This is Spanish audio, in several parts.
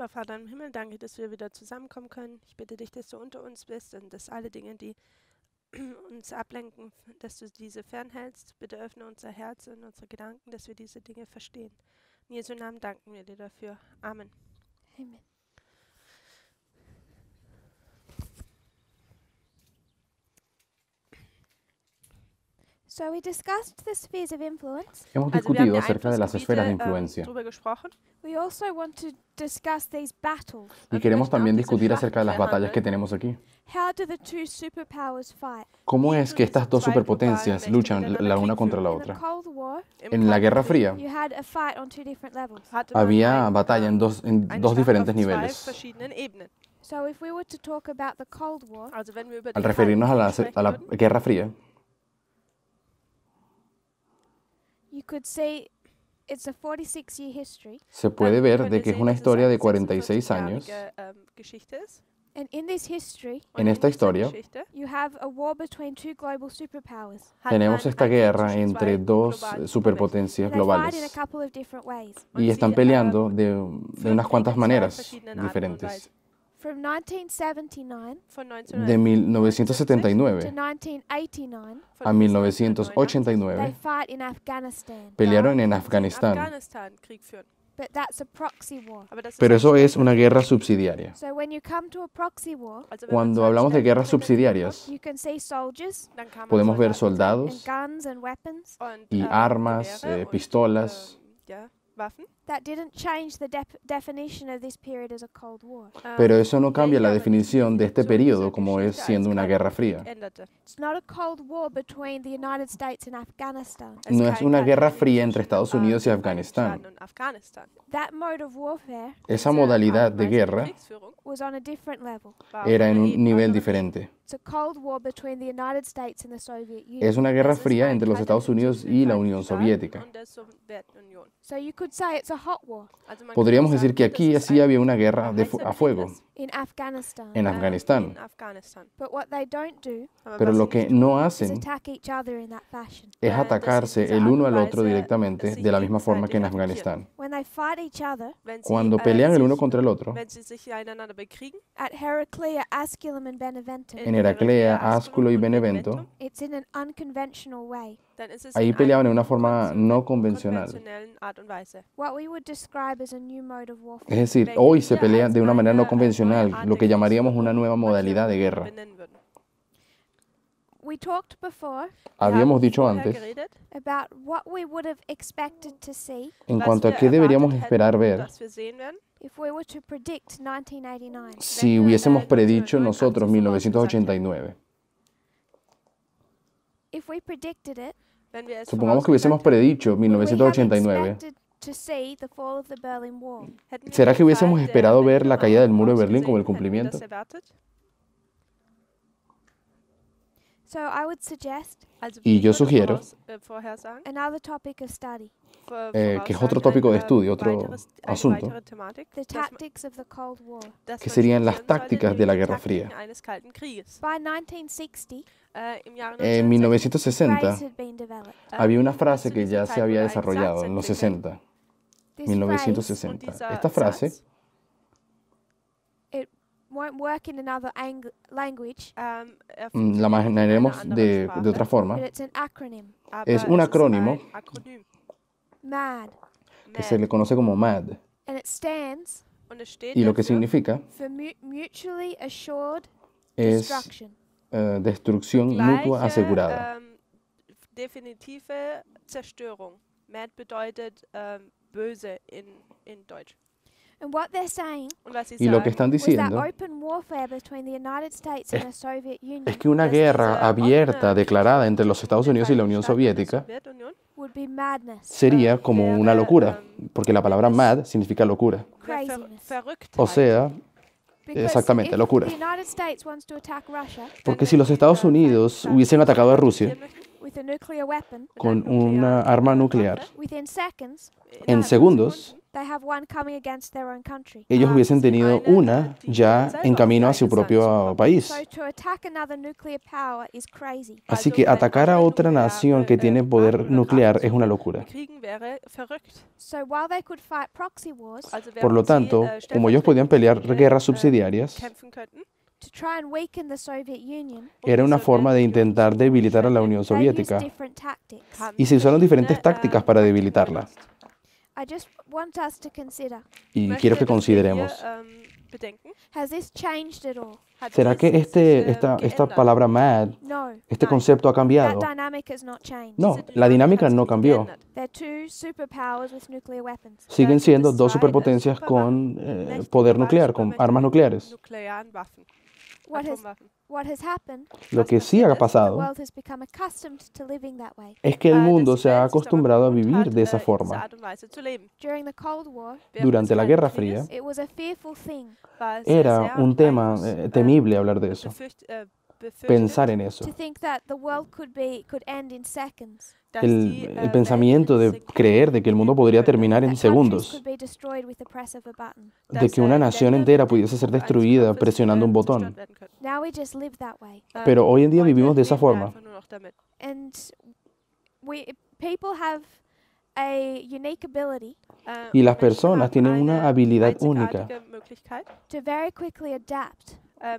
Lieber Vater im Himmel, danke, dass wir wieder zusammenkommen können. Ich bitte dich, dass du unter uns bist und dass alle Dinge, die uns ablenken, dass du diese fernhältst. Bitte öffne unser Herz und unsere Gedanken, dass wir diese Dinge verstehen. In Jesu Namen danken wir dir dafür. Amen. Amen. So we discussed the spheres of influence. Hemos Also wir haben discutido die acerca de las esferas de Einflussgebiete influencia drüber gesprochen. We also want to discuss these battles. y wir queremos möchten auch también diese discutir Schlachten acerca de las batallas que behandeln. tenemos aquí. How do the two superpowers fight? ¿Cómo Wie es tun que diese estas dos zwei superpotencias globalen Mächte luchan miteinander la una Krieg contra la In the otra? Cold War, Im En la Kalten Guerra Krieg Fría you had a fight on two different levels. hatte man había batalla en dos eine Schlacht diferentes auf zwei niveles. verschiedenen Ebenen. So if we were to talk about the Cold War, Also wenn wir über Al den referirnos Kalten a Krieg a la sprechen würden, Guerra Fría, you could see it's a 46-year history. se puede dann ver könnt de ihr que es sehen, una dass es historia eine de 46 años. 46-jährige Geschichte ist. And in this history, Und En esta in dieser historia Geschichte you have a war between two global superpowers. hat tenemos man esta einen Krieg guerra zwischen entre zwei dos globalen superpotencias And they fight in a globales couple of different ways. Und y están sie, peleando de führen unas Krieg cuantas in zwei maneras verschiedenen Arten und diferentes. Weisen. From 1979 Von De 1979 to 1979 1989, a 1989 they fight in Afghanistan. pelearon en in Afganistán, Afghanistan Krieg führen. But that's a proxy war. Aber das pero eso ein es una guerra subsidiaria. So when you come to a proxy war, Also wenn man Cuando zu einem hablamos de guerras Stellenvertretenden kommt, subsidiarias, you can see soldiers dann kann man podemos ver Soldaten and soldados guns and weapons. sehen und, y armas, Gewehre und, pistolas. ja, Waffen. That didn't change the definition of this period as a Cold War. Pero eso no cambia la aber definición de este Definition periodo dieser como es Geschichte siendo als una Kalten guerra Krieg fría. änderte. It's not a Cold War between the United States and Afghanistan. Es No es kein una Kalter guerra Krieg fría entre zwischen, Estados Unidos y Vereinigten Afganistán. Staaten und Afghanistan. That mode of warfare Esa Diese modalidad Art und de Weise der guerra Kriegsführung was on a different level. war auf era en einer un nivel anderen diferente. It's a Cold War between the United States and the Soviet Union. Es una guerra Es ist fría ein entre los Kalter Estados Krieg Unidos zwischen y den la Vereinigten Unión Staaten Soviética. und der Sowjetunion. So you could say it's a hot war Also man Podríamos kann decir que sagen, aquí dass es sí ein había una guerra heißer a Krieg fuego ist, in Afghanistan. en Afganistán. in Afghanistan. But what they don't do Aber Pero was lo sie que nicht tun, no is hacen attack each other in that fashion. es dass sie atacarse diese el Art uno und al otro Weise directamente sich de la misma forma que en gegenseitig Afganistán. When they fight each other wenn sie, Cuando pelean el uno sich, contra el otro, wenn sie sich einander bekriegen, at Heraclea, Asculum, and Beneventum, en Heraclea, Asculo y Benevento, it's in an unconventional way. dann ist es ahí in peleaban de einer una forma no convencional. konventionellen Art und Weise. What we would describe as a new mode of Es warfare. decir, Welche hoy se wir pelea als de una manera no eine neue convencional, Art lo que der llamaríamos una Kriegsführung nueva manche modalidad de guerra. benennen würden. We talked before Wir Habíamos haben dicho vorher antes geredet, about what we would have expected to see en was cuanto a wir qué deberíamos erwartet esperar hätten, ver dass wir sehen werden, if we were to predict 1989. si wir, hubiésemos 1989 predicho nosotros vorausgesagt 1989. If we predicted it, wenn wir es Supongamos que hubiésemos vorausgesagt predicho would we have 1989. expected to see the fall of the Berlin Wall? hätten wir ¿Será den que hubiésemos Fall der esperado ver la Berliner caída del muro de Mauer Berlín como el gesehen? Hätten wir das cumplimiento? erwartet? So I would suggest Also Y ich yo würde sugiero vorhersagen, another topic of study, que es otro tópico de estudio, otro eine asunto, weitere Thematik, the dass man- tactics of the Cold War. dass que man serían las studieren sollte, tácticas de la nämlich die Guerra Fría. Taktiken eines Kalten Krieges. By 1960, Im Jahre En 1960 1960 phrase had been developed. había una zu frase que dieser ya Zeit se había wurde ein Satz desarrollado en los entwickelt. 60, This phrase, 1960. Und dieser Esta frase Satz, it won't work in another language, funktioniert la in einer imaginaremos anderen de Sprache, otra forma. but it's an acronym. aber es un es acrónimo ein Akronym, MAD. que se le conoce como MAD. And it stands Und es steht Y lo que dafür, significa for mutually assured es destruction. destrucción mutua asegurada. definitive Zerstörung. Mad bedeutet böse in Deutsch. And what they're saying Und was sie Y lo que sagen, están was that diciendo open warfare between the United States and the Soviet Union es que una dass guerra diese abierta offene declarada entre los Estados den Unidos y la Unión Vereinigten Staaten und der Soviética Sowjetunion would be madness, sería como una locura, porque la palabra mad significa locura. wäre craziness. Verrücktheit. O sea, Because exactamente, if locura. the United States wants to attack Russia Porque si los Estados Unidos hubiesen atacado a Rusia with a nuclear weapon, con una arma nuclear, within seconds, en segundos they have one coming against their own country. ellos hubiesen tenido una ya en camino a su propio país. So to attack another nuclear power is crazy. Así que atacar a otra nación que tiene poder nuclear es una locura. Kriegen wäre verrückt. So while they could fight proxy wars Also Por lo während sie, tanto, como ellos podían pelear guerras subsidiarias, kämpfen könnten, to try and weaken the Soviet Union, era una forma de intentar debilitar a la Unión they used Soviética. different tactics. haben Y se usaron diferentes verschiedene, tácticas para debilitarla. I just want us to consider, Y möchte, quiero que dass wir consideremos, hier, bedenken, has this changed at all? hat ¿será dies que sich, esta geändert? palabra mad, No. este Nein. concepto ha That cambiado? dynamic has not changed. No, Diese la Dynamik dinámica hat sich no nicht cambió. geändert. They're two superpowers with nuclear weapons. Siguen siendo dos Zwei, superpotencias con poder nuclear, con armas nucleares. nuklearen Waffen, What has Atomwaffen. what has happened? Lo que sí ha The pasado world has become accustomed to living that way. es que el Dass mundo die se ha Welt sich daran acostumbrado a gewohnt vivir hat, de esa in dieser forma. Art und Weise zu leben. During the Cold War, Während Durante des la Kalten Guerra Krieges Fría it was a fearful thing war es sehr era un tema temible hablar de eso, befürchtet, pensar en eso. to think that the world could end in seconds. dass die, El Welt pensamiento in de Sekunden creer de que el mundo podría terminar en That countries segundos, could be destroyed with the press of a button. de que una nación entera pudiese ser destruida presionando un botón. Now we just live that way. Pero hoy en día vivimos de esa forma. And people have a unique ability Y las personas tienen una habilidad única to very quickly adapt.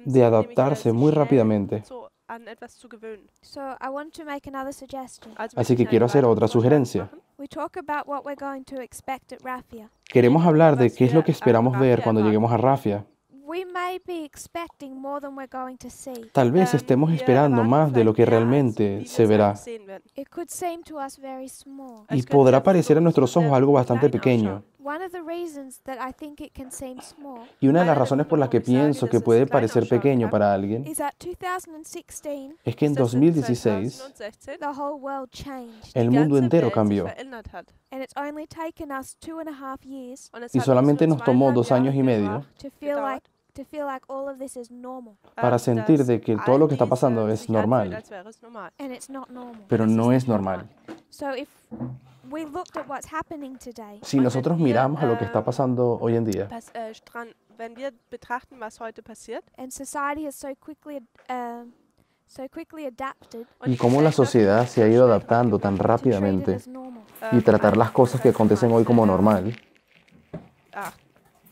de adaptarse muy rápidamente. an etwas zu gewöhnen. So I want to make another suggestion. Also Así möchte que ich quiero einen hacer weiteren otra Vorschlag sugerencia. machen. We talk about what we're going to expect at Raffia. Queremos hablar de qué es lo que esperamos ver cuando lleguemos a Rafia. We may be expecting more than we're going to see. Tal vez estemos Wir esperando erwarten más de lo que vielleicht mehr, als realmente wie se wir es verá. eigentlich sehen werden. It could seem to us very small. Y Es könnte podrá für parecer a uns nuestros ojos algo bastante klein pequeño. ausschauen. One of the reasons that I think it can seem small Y una de las razones por las que pienso que puede parecer pequeño para alguien is that 2016, es que en Ist, dass in 2016 the 2016 whole world changed. el die mundo ganze entero Welt sich cambió. verändert hat. And it's only taken us 2.5 years Und es Y hat uns solamente nur nos tomó 2 años y 2,5 medio Jahre to feel like all of this is normal. para dass sentir de que todo lo que está all pasando dies, es sich anfühlt, normal, als wäre es normal. And it's not normal. pero no es normal. So if we looked at what's happening today, Si nosotros miramos a lo que está pasando hoy en día Wenn wir betrachten, was heute passiert and society has so quickly adapted y cómo la sociedad se ha ido adaptando tan to treat it rápidamente as normal, y tratar las cosas que acontecen hoy como normal,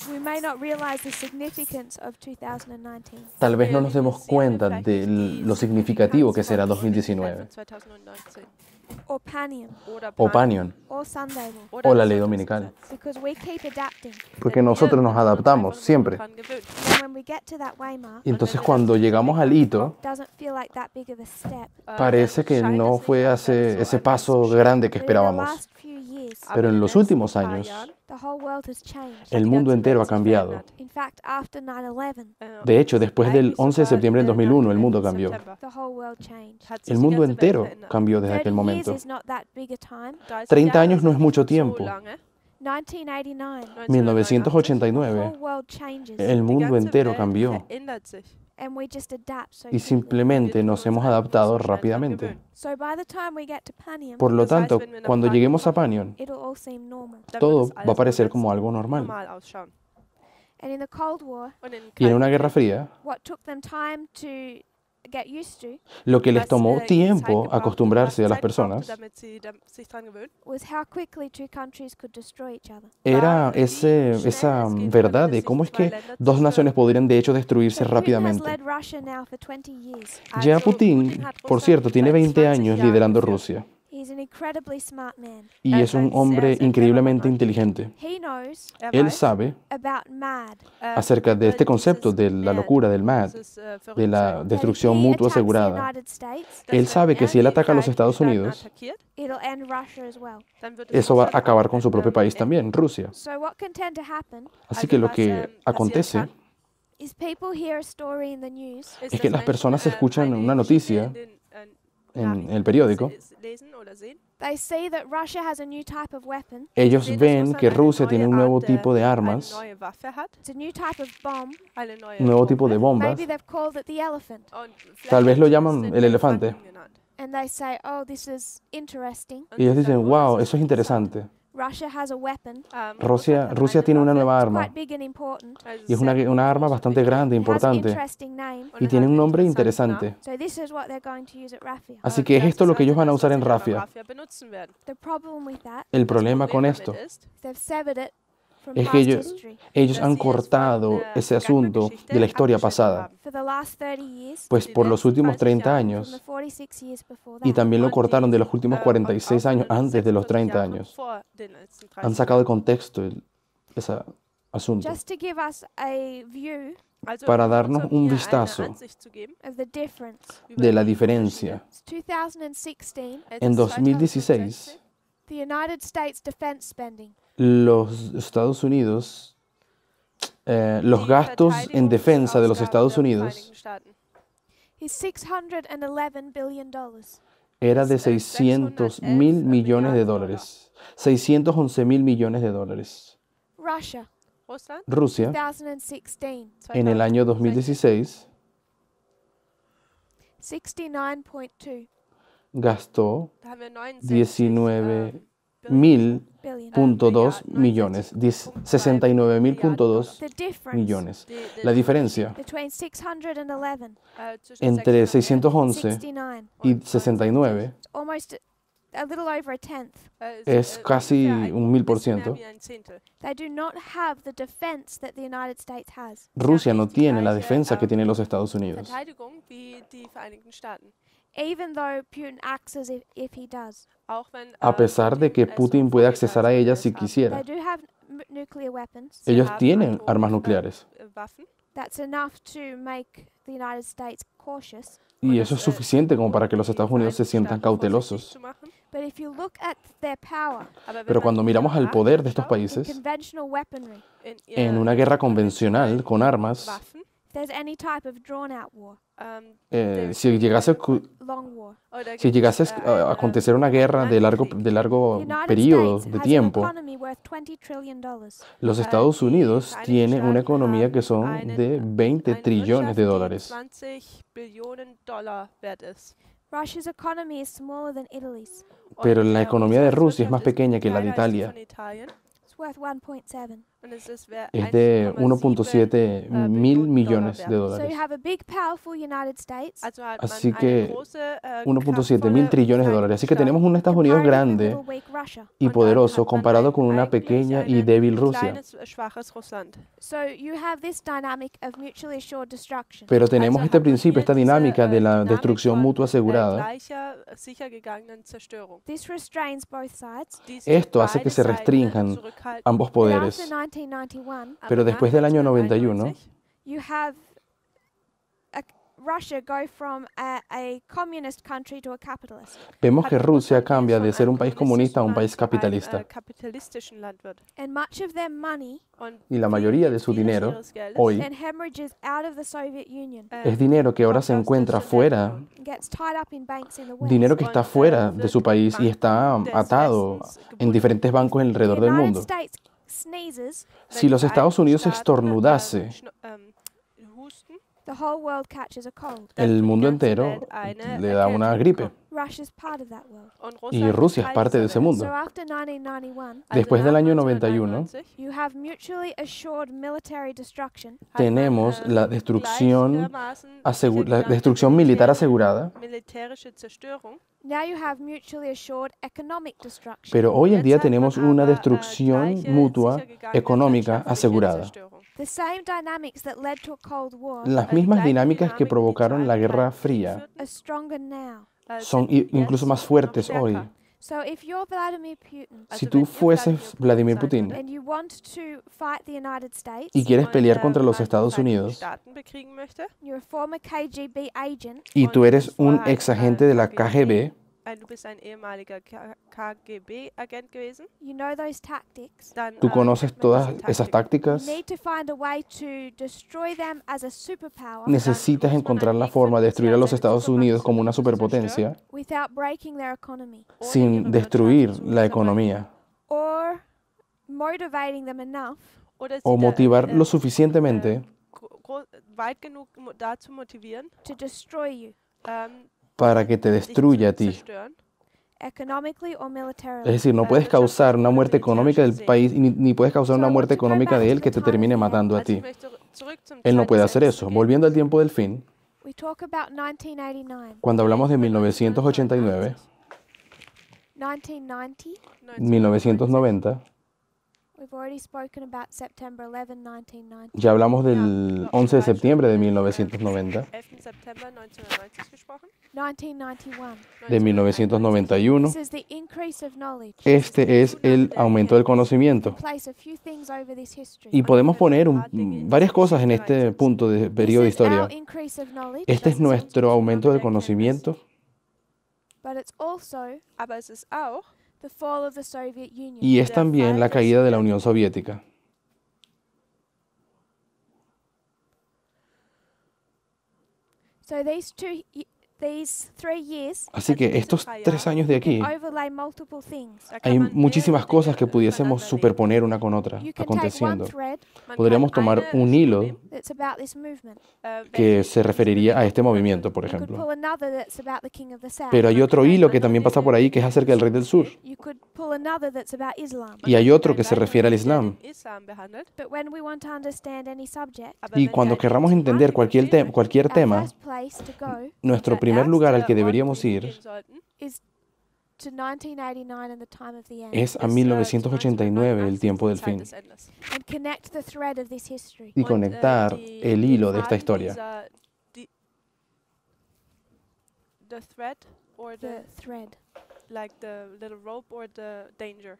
we may not realize the significance of 2019. tal vez no nos demos cuenta de lo significativo que será 2019 Or Panium, o Panion or Sunday Law, o la ley dominical, because we keep adapting. porque nosotros nos adaptamos siempre. And when we get to that waymark, Y entonces cuando llegamos al hito, doesn't feel like that big of a step. parece que no fue ese paso grande que But in the esperábamos. last few years, Pero en los últimos años, the whole world has changed. el mundo entero ha cambiado. In fact, after 9/11, De hecho, después del 11 de septiembre del 2001, el mundo cambió. the whole world changed. El mundo entero cambió desde 30 aquel years momento. is not that big a time. 30 años no es mucho tiempo. 1989, the 1989, whole world changes, el mundo entero cambió and we just adapt so y quickly. simplemente nos hemos adaptado rápidamente. So by the time we get to Panium, Por lo tanto, cuando lleguemos a Panion, it'll all seem normal. todo va a parecer como algo normal. And in the Cold War, Y en una guerra fría, what took them time to get used to lo que les tomó tiempo acostumbrarse a las personas was how quickly two countries could destroy each other. era esa verdad de cómo es que dos naciones podrían de hecho destruirse So Putin has rápidamente. led Russia now for 20 years. Ya Putin, por cierto, tiene 20 años liderando Rusia He's an incredibly smart man. y es un hombre increíblemente inteligente. He knows Él sabe about MAD. acerca de este concepto de la locura del MAD, de la destrucción That he mutua attacks the asegurada. United States, Él sabe que si él ataca a los Estados Unidos, it'll end Russia as well. eso va a acabar con su propio país también, Rusia. So what can tend to happen Así que lo que acontece is people hear a story in the news es que las personas escuchan una noticia en el periódico, They see that Russia has a new type of weapon. ellos ven que Rusia tiene un nuevo tipo de armas, It's a new type of bomb. un nuevo tipo de bombas, Maybe they've called it the elephant. tal vez lo llaman el elefante, And they say, oh, this is interesting. y ellos dicen, wow, eso es interesante. Russia has a weapon. Rusia tiene una nueva Quite arma big and important. y es una arma bastante grande, It has an importante interesting name. y tiene un nombre interesante. So this is what they're going to use at Rafia. Así que es esto lo que ellos van a usar en Rafia. The problem with that El problema con esto is they've severed it from es past que history. ellos han cortado ese asunto de la historia pasada, For the last 30 years, pues por los últimos 30 from the años, 46 years before y that, también lo cortaron de los últimos 46 años antes de los 30 años. Han sacado de contexto ese asunto just to give us a view para darnos un vistazo of the difference. de la diferencia. It's 2016, En 2016, the United States defense spending los Estados Unidos, los gastos en defensa de los Estados Unidos is $611 billion. era de 600.000 millones de dólares. 611.000 millones de dólares. Russia, Rusia, 2016, en el año 2016, 69.2 gastó 19.000.2 billion. millones, 69.000.2 The difference millones. La diferencia between 611 entre 611 69 y 69 is almost a little over a tenth. es casi un 1000%. They do not have the defense that the United States has. Rusia no tiene la defensa que tienen los Estados Unidos. Even though Putin acts as if he does. A pesar de que Putin puede accesar a ella si quisiera. They do have nuclear weapons. Ellos tienen armas nucleares. That's enough to make the United States cautious. Y eso es suficiente como para que los Estados Unidos se sientan cautelosos. But if you look at their power, Pero cuando miramos al poder de estos in países, conventional weaponry, en una guerra convencional con armas, if there's any type of drawn out war, si llegase, long war, a acontecer una guerra de largo the United periodo States de has tiempo, an economy worth $20 trillion. los Estados Unidos tienen una economía que son de 20 trillones de dólares. Russia's economy is smaller than Italy's. Pero la economía de Rusia es más pequeña que la de Italia. It's worth 1.7. Es de 1.7 mil millones de So you dólares. have a big, powerful United States. Así que 1.7 mil trillones de dólares. Así que tenemos un Estados Unidos compared with a grande little weak Russia. y poderoso comparado con una pequeña y débil Rusia. So you have this dynamic of mutually assured destruction. Pero tenemos este principio, esta dinámica de la destrucción mutua asegurada. This restrains both sides. Esto hace que se restrinjan ambos But poderes. after 1991, Pero después del año 91, you have Russia go from a communist country to a capitalist. vemos que Rusia cambia de ser un país comunista a un país capitalista. And much of their money Y la mayoría de su dinero hoy then hemorrhages out of the Soviet Union es dinero que ahora se encuentra fuera, and gets tied up in banks in the West. dinero que está fuera de su país y está atado en diferentes bancos alrededor The del United mundo. States sneezes, Si los Estados Unidos estornudase, the whole world catches a cold. el mundo entero le da una gripe. Russia's part of that world. Y Rusia es parte de ese mundo. So after 1991, Después del año 91, you have mutually assured military destruction. tenemos la destrucción militar asegurada, Now you have mutually assured economic destruction. pero hoy en día tenemos una destrucción mutua económica asegurada. The same dynamics that led to a Cold War Las mismas dinámicas que provocaron la Guerra Fría are stronger now. son incluso más fuertes hoy. So if you're Vladimir Putin Si tú fueses Vladimir Putin and you want to fight the United States, y quieres pelear contra los Estados Unidos you're a former KGB agent, y tú eres un ex agente de la KGB, Du bist ein ehemaliger KGB-Agent gewesen. you know those tactics. Dann tú conoces todas diese esas Taktik. tácticas, You need to find a way to destroy them as a superpower necesitas encontrar la forma de destruir a los Estados Unidos como una superpotencia without breaking their economy sin destruir la economía or motivating them enough Oder o sie motivar lo suficientemente weit genug dazu motivieren, to destroy you. para que te dich zu destruya a ti. zerstören. economically or Es militarily. decir, no puedes causar una muerte económica del país ni puedes causar una muerte económica de él que te termine matando a Also ich ti. möchte zurück zum Él no Zeit puede des hacer Endes eso. gehen. Volviendo al tiempo del fin, We talk about 1989. cuando hablamos de 1989, 1990, 1990, we've already spoken about September 11, 1990. ya hablamos del 11 de septiembre de 1990, 11. September 1990 gesprochen. 1991. de 1991. This is the increase of knowledge. Este es el aumento del conocimiento. Place a few things over this history. Y podemos poner varias cosas en este punto de periodo de This is our historia. increase of knowledge, Este es nuestro aumento del conocimiento, but it's also Aber es ist auch the fall of the Soviet Union. y es también la caída de la Unión Soviética. So these 3 years Así que estos 3 años de aquí, overlay multiple things. Da kann hay man muchísimas mehrere cosas Dinge que pudiésemos übereinander superponer una con otra, You can take one aconteciendo. thread Man Podríamos kann tomar eine un hilo nehmen, that's about this movement. que se referiría a este movimiento, por You could ejemplo. pull another that's about the king of the south. Pero hay otro hilo que también pasa por ahí, que es acerca del rey del sur. You could pull another that's about Islam. Y hay otro que se refiere al Islam. Islam behandelt. But when we want to understand any subject, Aber Y wenn cuando wir querramos eine entender Thematik verstehen, cualquier our tema, first place to go nuestro unser primer lugar al que erster deberíamos Ort, wo wir ir gehen sollten, is to 1989 and the time of the end, es a ist, 1989, el tiempo del Zeit fin, des Endes. and connect the thread of this history. y Und, conectar die- el den hilo de esta Faden historia. The thread or The thread, like the little rope or the danger.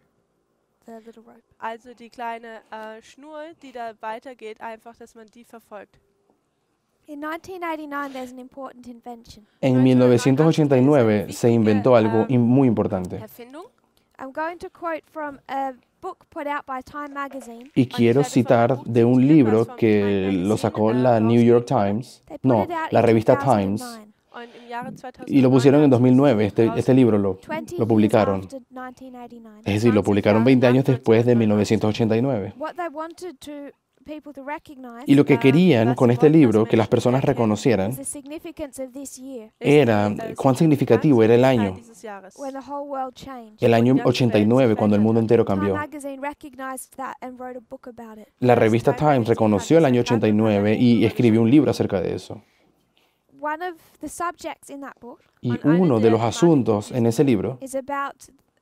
the little rope. Also die kleine Schnur, die da weitergeht, einfach, dass man die verfolgt. In 1989, there's an important invention. En 1989 se inventó algo muy importante. Erfindung. I'm going to quote from a book put out by Time magazine. Y quiero citar de un libro que lo sacó la New York Times, They put no, it out la in revista 2009, Times, Und im Jahre 2009 y lo pusieron en 2009. Este 2000 libro lo 20 years publicaron. after 1989. Es decir, lo publicaron 20 años después de 1989. What they wanted people to recognize Y lo que querían con este libro, que las personas reconocieran, is the significance of this year, era cuán significativo era el año. when the whole world changed. El año 89, cuando el mundo entero Time cambió. magazine recognized that and wrote a book about it. La revista Times reconoció el año 89 y escribió un libro acerca de eso. One of the subjects in that book Y uno de los asuntos en ese libro is about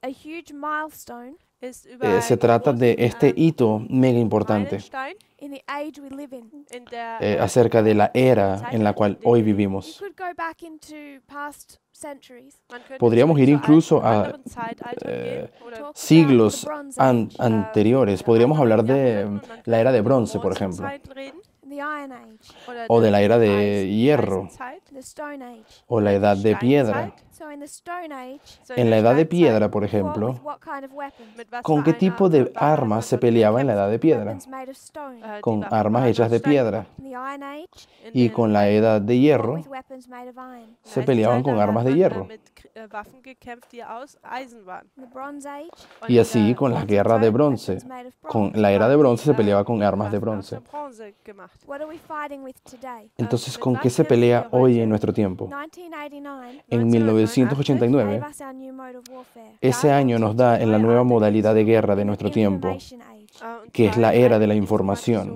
a huge milestone se trata de este hito mega importante in the age we live in. acerca de la era en la cual hoy You vivimos. could go back into past centuries, Podríamos ir incluso a talk siglos about the Bronze Age, anteriores. Podríamos hablar de la era de bronce, por ejemplo, the Iron Age, o de la era de hierro, the Stone Age. o la edad de piedra. So in the Stone Age, En la edad de piedra, por fought ejemplo, with what kind of weapons? ¿con qué tipo de armas se peleaba en la edad de piedra? Weapons made of stone. Con armas hechas de piedra. In the Iron Age, Y con la edad de fought hierro with weapons made of iron. se peleaban con armas de hierro. Waffen gekämpft, die aus Eisen waren. In the Bronze Age, Und Y in así der con las guerras de bronce. weapons made of Con bronze. la era de bronce se peleaba con armas de Waffen aus bronce. der Bronze gemacht. What are we fighting with today? Entonces, ¿con qué se pelea hoy en nuestro tiempo? 1989 En 1989, gave us our new mode of warfare. ese año nos da en la nueva modalidad de guerra de nuestro tiempo, Information age. Und que es zwar la era ein de la información.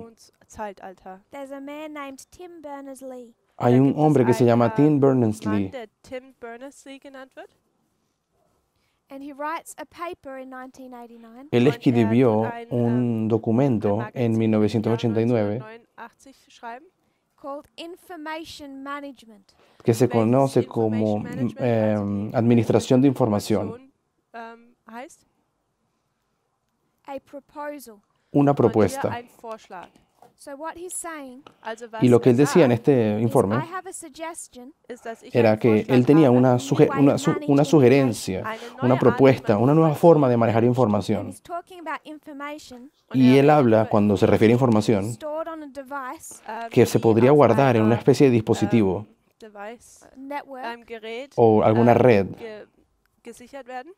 Informationszeitalter. There's a man named Tim Berners-Lee. Hay un hombre que se llama Tim Mann, Berners-Lee. der Tim Berners-Lee genannt wird. And he writes a paper in 1989 Él Und er escribió tut ein, un documento en Magazin 1989 1989 schreiben. called Information Management. que se conoce como Administración de Información, Heißt, A proposal. una und hier propuesta. ein Vorschlag. So what he's saying Also was Y lo que él decía en sagt, este is informe I have a suggestion ist, dass ich era einen que Vorschlag él tenía habe, sugerencia, una propuesta, una nueva forma de manejar and información. he's talking about information und Y er él redet habla, über cuando se refiere a información, stored on a device, que se die podría auf guardar en una einer, especie de dispositivo Device, network, einem Gerät o alguna red gesichert werden.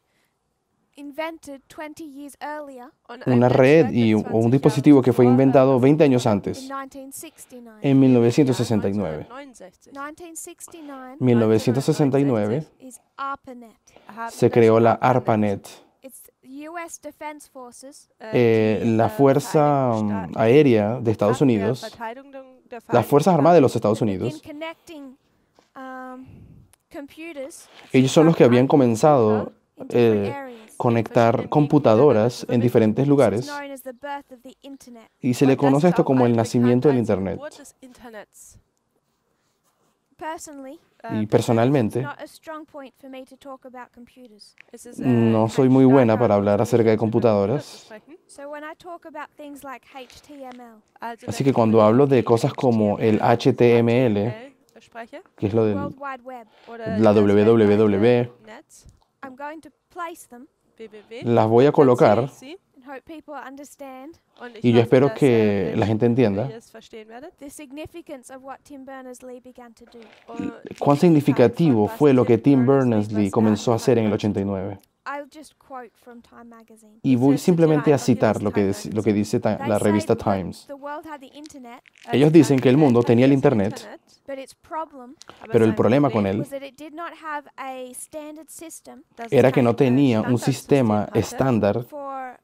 invented 20 years earlier una red o un dispositivo que fue inventado 20 años in antes, 1969. en 1969. 1969 is ARPANET. se creó la ARPANET. It's US Defense Forces La Fuerza Aérea de Estados Unidos, las Fuerzas Armadas de los Estados begin Unidos, connecting computers ellos son los que habían comenzado in different areas. conectar computadoras en diferentes It's lugares known as the birth of the internet. y se le conoce esto como el nacimiento del Internet. Personally, Y it's personalmente, not a strong point for me to talk about computers. no soy muy buena para hablar acerca de computadoras, So when I talk about things like HTML, así que cuando hablo de cosas como el HTML, que es lo de World Wide Web, la www, I'm going to place them las voy a colocar and hope people understand y yo espero que la gente entienda the significance of what Tim Berners-Lee began to do. cuán significativo fue lo que Tim Berners-Lee comenzó a hacer en el 89. I'll just quote from Time magazine. Y voy simplemente a citar lo que dice They la revista say that Times. the world had the internet, Ellos dicen que el mundo tenía el Internet, but its problem pero el problema con él was that it did not have a standard system era que no tenía un sistema estándar for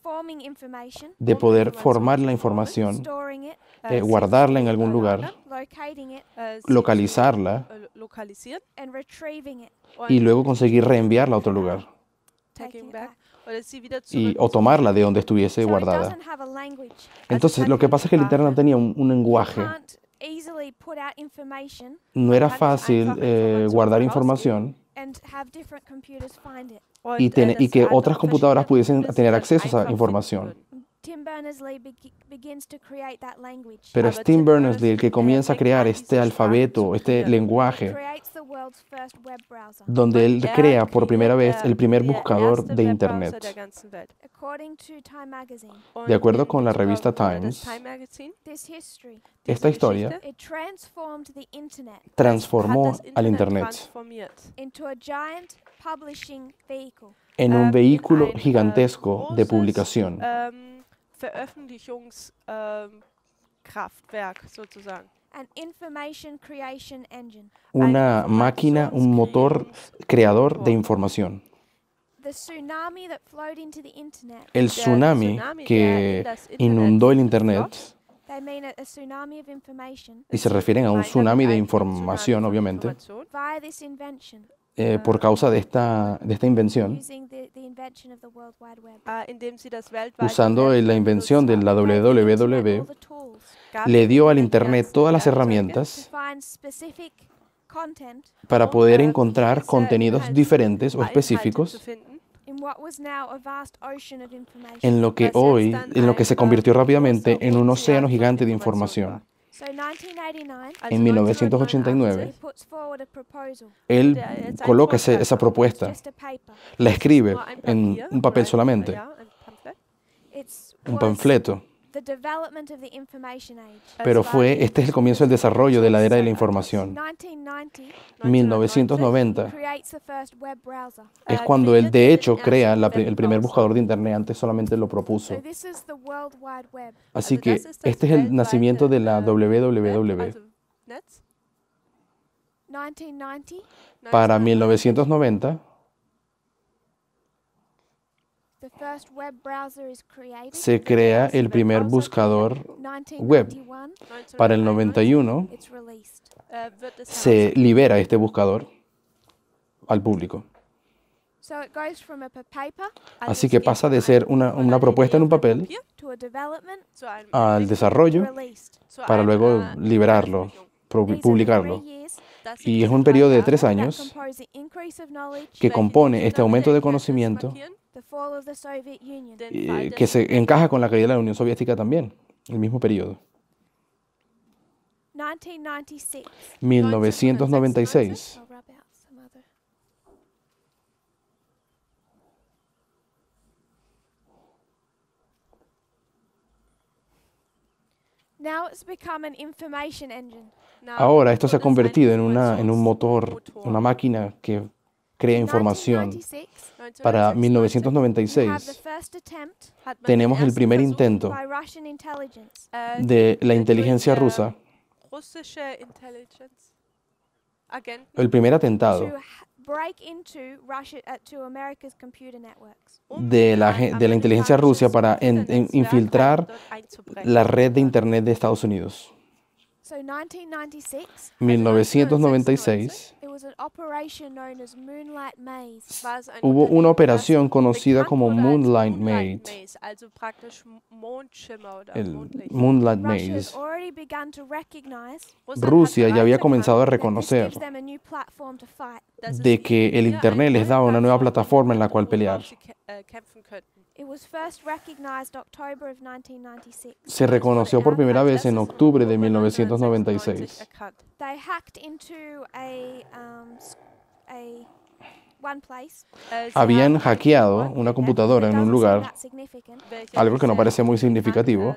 forming information, de poder formar la información, storing it, guardarla en algún lugar, locating it, localizarla and retrieving it, y luego conseguir reenviarla a otro lugar taking it back. o tomarla de donde estuviese So it guardada. doesn't have a language. Entonces, lo que pasa es que el Internet no tenía un lenguaje. Can't easily put out information No era fácil guardar información and have different computers find it. y que otras computadoras pudiesen tener acceso a esa información. Tim Berners-Lee begins to create that language. Pero es Tim Berners-Lee el que comienza a crear este alfabeto, este lenguaje, Creates the world's first web browser. donde él crea por primera vez el primer buscador de Internet. According to Time magazine, De acuerdo con la revista Times, this history, esta historia it transformed the internet transformó al Internet into a giant publishing vehicle. en un vehículo gigantesco de publicación, An information creation engine. una máquina, un motor creador de información. The tsunami that flowed into the internet, El tsunami que inundó el Internet, they mean a tsunami of information y se refieren a un tsunami de información, obviamente, via this invention, por causa de esta invención, using the invention of the World Wide Web. usando la invención de la All www, the tools le dio al Internet todas las herramientas to find specific content para poder encontrar contenidos diferentes o específicos in what was now a vast ocean of information. en lo que se convirtió rápidamente en un océano gigante de información. So 1989, En 1989, he puts forward a proposal, él coloca esa propuesta, just a paper. la escribe en un papel solamente, It's un was panfleto. the development of the information age. Pero este es el comienzo del desarrollo de la era de la información. 1990 1990 creates the first web browser. es cuando él de hecho crea el primer buscador de Internet, antes solamente lo propuso. So this is the World Wide Web. Así que este es el nacimiento de la www. 1990, Para 1990, the first web browser is created. se crea el primer buscador web. 1991, Para el 91 it's released. se libera este buscador al público. So it goes from a paper Así que pasa de ser una propuesta en un papel to a development al desarrollo released. para luego liberarlo, These are publicarlo. 3 years Y es un periodo de 3 that años compose the increase of knowledge, que compone este aumento de conocimiento the fall of the Soviet Union. que se encaja con la caída de la Unión Soviética también, el mismo periodo. 1996. 1996. I'll rub out some other. Now it's become an information engine. Ahora esto se ha convertido en un motor, una máquina que crea información. 1996, Para we have 1996 the first attempt tenemos el primer intento by Russian intelligence de la inteligencia rusa, russische Intelligence Agenten, el primer to atentado break into Russia to America's computer networks. de la inteligencia rusa para infiltrar la red de Internet de Estados Unidos. So 1996, 1996 it was an operation known as Moonlight Maze. war es ein hubo una Unternehmen, operación das conocida bekannt como wurde als Moonlight Moonlight Maze, Maze, also praktisch Mondschimmer oder el Mondlicht. Moonlight Russia has Maze. already begun to recognize Rusia ya había bereits comenzado a that this reconocer gives them a new platform to fight. dass es de que el hier Internet eine les neue daba una nueva Plattform plataforma en la cual worauf pelear. sie kämpfen könnten. It was first recognized October of 1996. Se reconoció por primera vez en octubre de 1996. 1996 erkannt. They hacked into one place. Sie Habían haben hackeado einen una computadora en un Doesn't seem lugar, that significant. welcher algo que no sehr parece muy signifikant, significativo,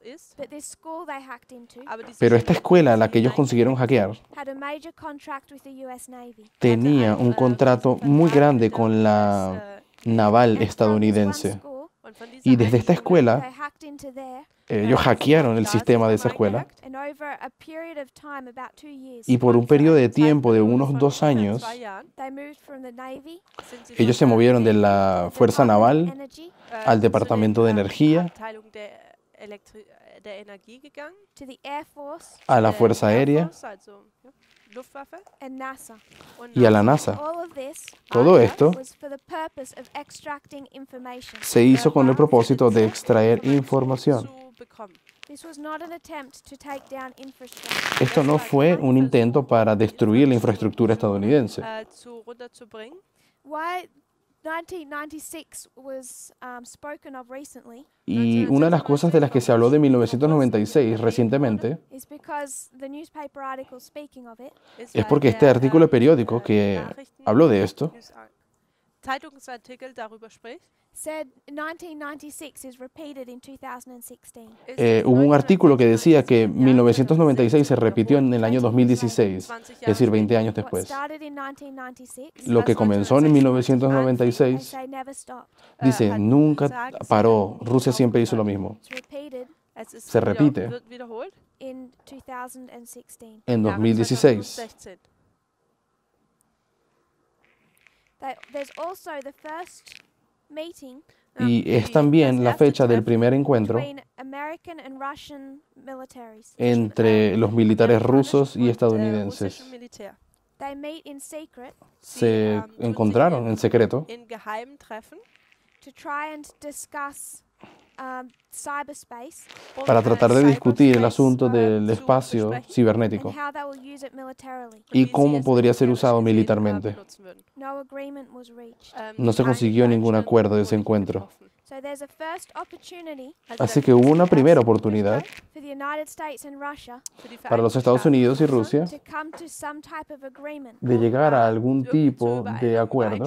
ist, But this school they hacked into aber diese pero esta Schule, escuela, die la sie que ellos consiguieron hackear, had a major contract with the US Navy. tenía un contrato muy grande con la naval And from this one estadounidense. school, und von dieser Y desde esta einen Schule escuela, they hacked into there, ellos hackearon el sistema de esa escuela and over a period of time, about 2 years, y por un periodo de tiempo de unos 2 años, they moved from the Navy ellos se movieron de la to the Fuerza Department of Naval Energy al Departamento de Energía, Abteilung der Energie gegangen, to the Air Force a la Fuerza Air Aérea Force, also, ja, Luftwaffe and NASA. und y a la NASA. All of this Todo esto was for the purpose of extracting information. se hizo con el propósito de extraer información. zu bekommen. This was not an attempt to take down infrastructure. Esto no fue un intento para destruir la infraestructura estadounidense. Runterzubringen. Why 1996 was spoken of recently Y una de las cosas de las que se habló de 1996 recientemente is because the newspaper article speaking of it es porque este artículo periódico que habló de esto Zeitungsartikel darüber spricht. said 1996 is repeated in 2016. Hubo un artículo que decía que 1996 se repitió en el año 2016, es decir, 20 años What después. started in 1996, Lo que comenzó en they 1996 say never stopped. dice, nunca paró, Rusia siempre hizo lo mismo. It's repeated Se repite wird wiederholt in 2016. en 2016. 2016. There's also the first meeting Y es también la fecha del primer encuentro between American and Russian militaries. entre los militares rusos y russischen estadounidenses. Militär. They meet in secret Se encontraron en secreto In geheimen Treffen to try and discuss cyberspace para tratar de discutir el asunto del espacio and cibernético how they will use it militarily. y cómo podría ser usado militarmente. No agreement was reached. No se consiguió ningún acuerdo de ese encuentro. So there's a first opportunity Así que hubo una primera oportunidad for the United States and Russia para los Estados Unidos y Rusia to come to some type of agreement de llegar a algún tipo de acuerdo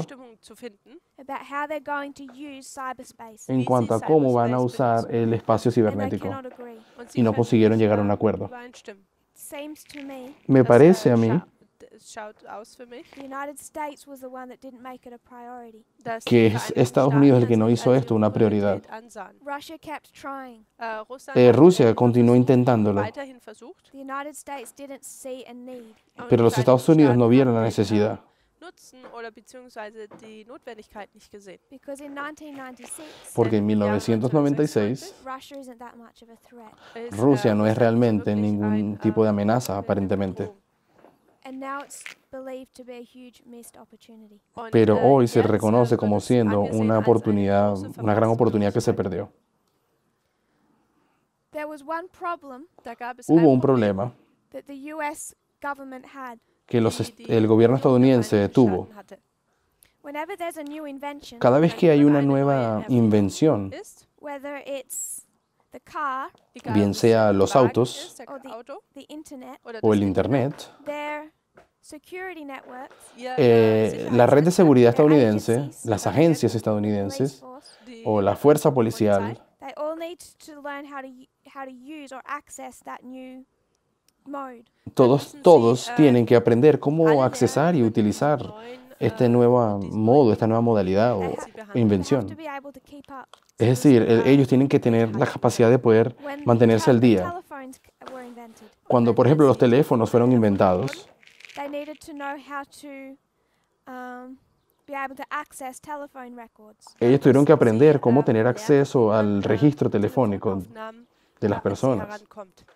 about how they're going to use cyberspace. en cuanto a cómo van a usar el espacio And they cibernético. cannot agree. Y no consiguieron llegar a un acuerdo. Seems to me Me parece a mí schaut aus für mich, the United States was the one that didn't make it a priority. dass que die es Vereinigten Estados Unidos el que Staaten no das hizo als esto una prioridad. Priorität ansahen. Russia kept trying. Rusia continuó intentándolo, Weiterhin versucht, The United States didn't see a need. und pero los die Estados Vereinigten Unidos no Staaten vieron la haben den, necesidad, Nutzen oder beziehungsweise die Notwendigkeit nicht gesehen. Because in 1996, porque en 1996 Russia isn't that much of a threat. Rusia no es realmente wirklich ningún ein, tipo de amenaza aparentemente. And now it's believed to be a huge missed opportunity. Und, Pero hoy se jetzt, reconoce como wird es siendo angesehen una als eine oportunidad, große una gran oportunidad que se Verpasste perdió. There was one problem Da gab es Hubo ein un Problem, problema that the US government had. que die el gobierno Regierung der estadounidense Vereinigten tuvo. Staaten hatte. Whenever there's a new invention, Cada vez que hay una Eine neue nueva Erfindung invención, ist, whether it's the car, egal bien ob es sea der los Wagen autos ist, der or the, Auto the internet, oder o das el Internet, their security networks, la red de seguridad their estadounidense, agencies, las agencias police estadounidenses force, die o la fuerza policial, they all need to learn how to use or access that new mode. Todos tienen que aprender cómo accesar y utilizar este nuevo modo, esta nueva modalidad o They have to invención. be able to keep up. Es decir, ellos tienen que tener la capacidad de poder When mantenerse al día. telephones were invented, Cuando, por ejemplo, los teléfonos fueron inventados, they needed to know how to be able to access telephone records. ellos tuvieron que aprender cómo tener acceso al registro telefónico de las personas.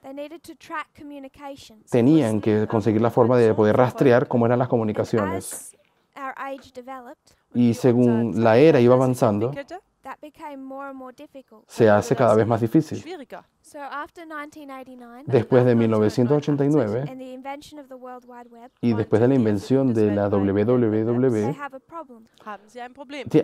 They needed to track communications. Tenían que conseguir la forma de poder rastrear cómo eran las comunicaciones. As our age developed, Y según la era iba avanzando, that became more and more difficult. se hace cada vez más difícil. So after 1989, Después de 1989 and the invention of the World Wide Web, y después de la invención de la they WWW, have a problem.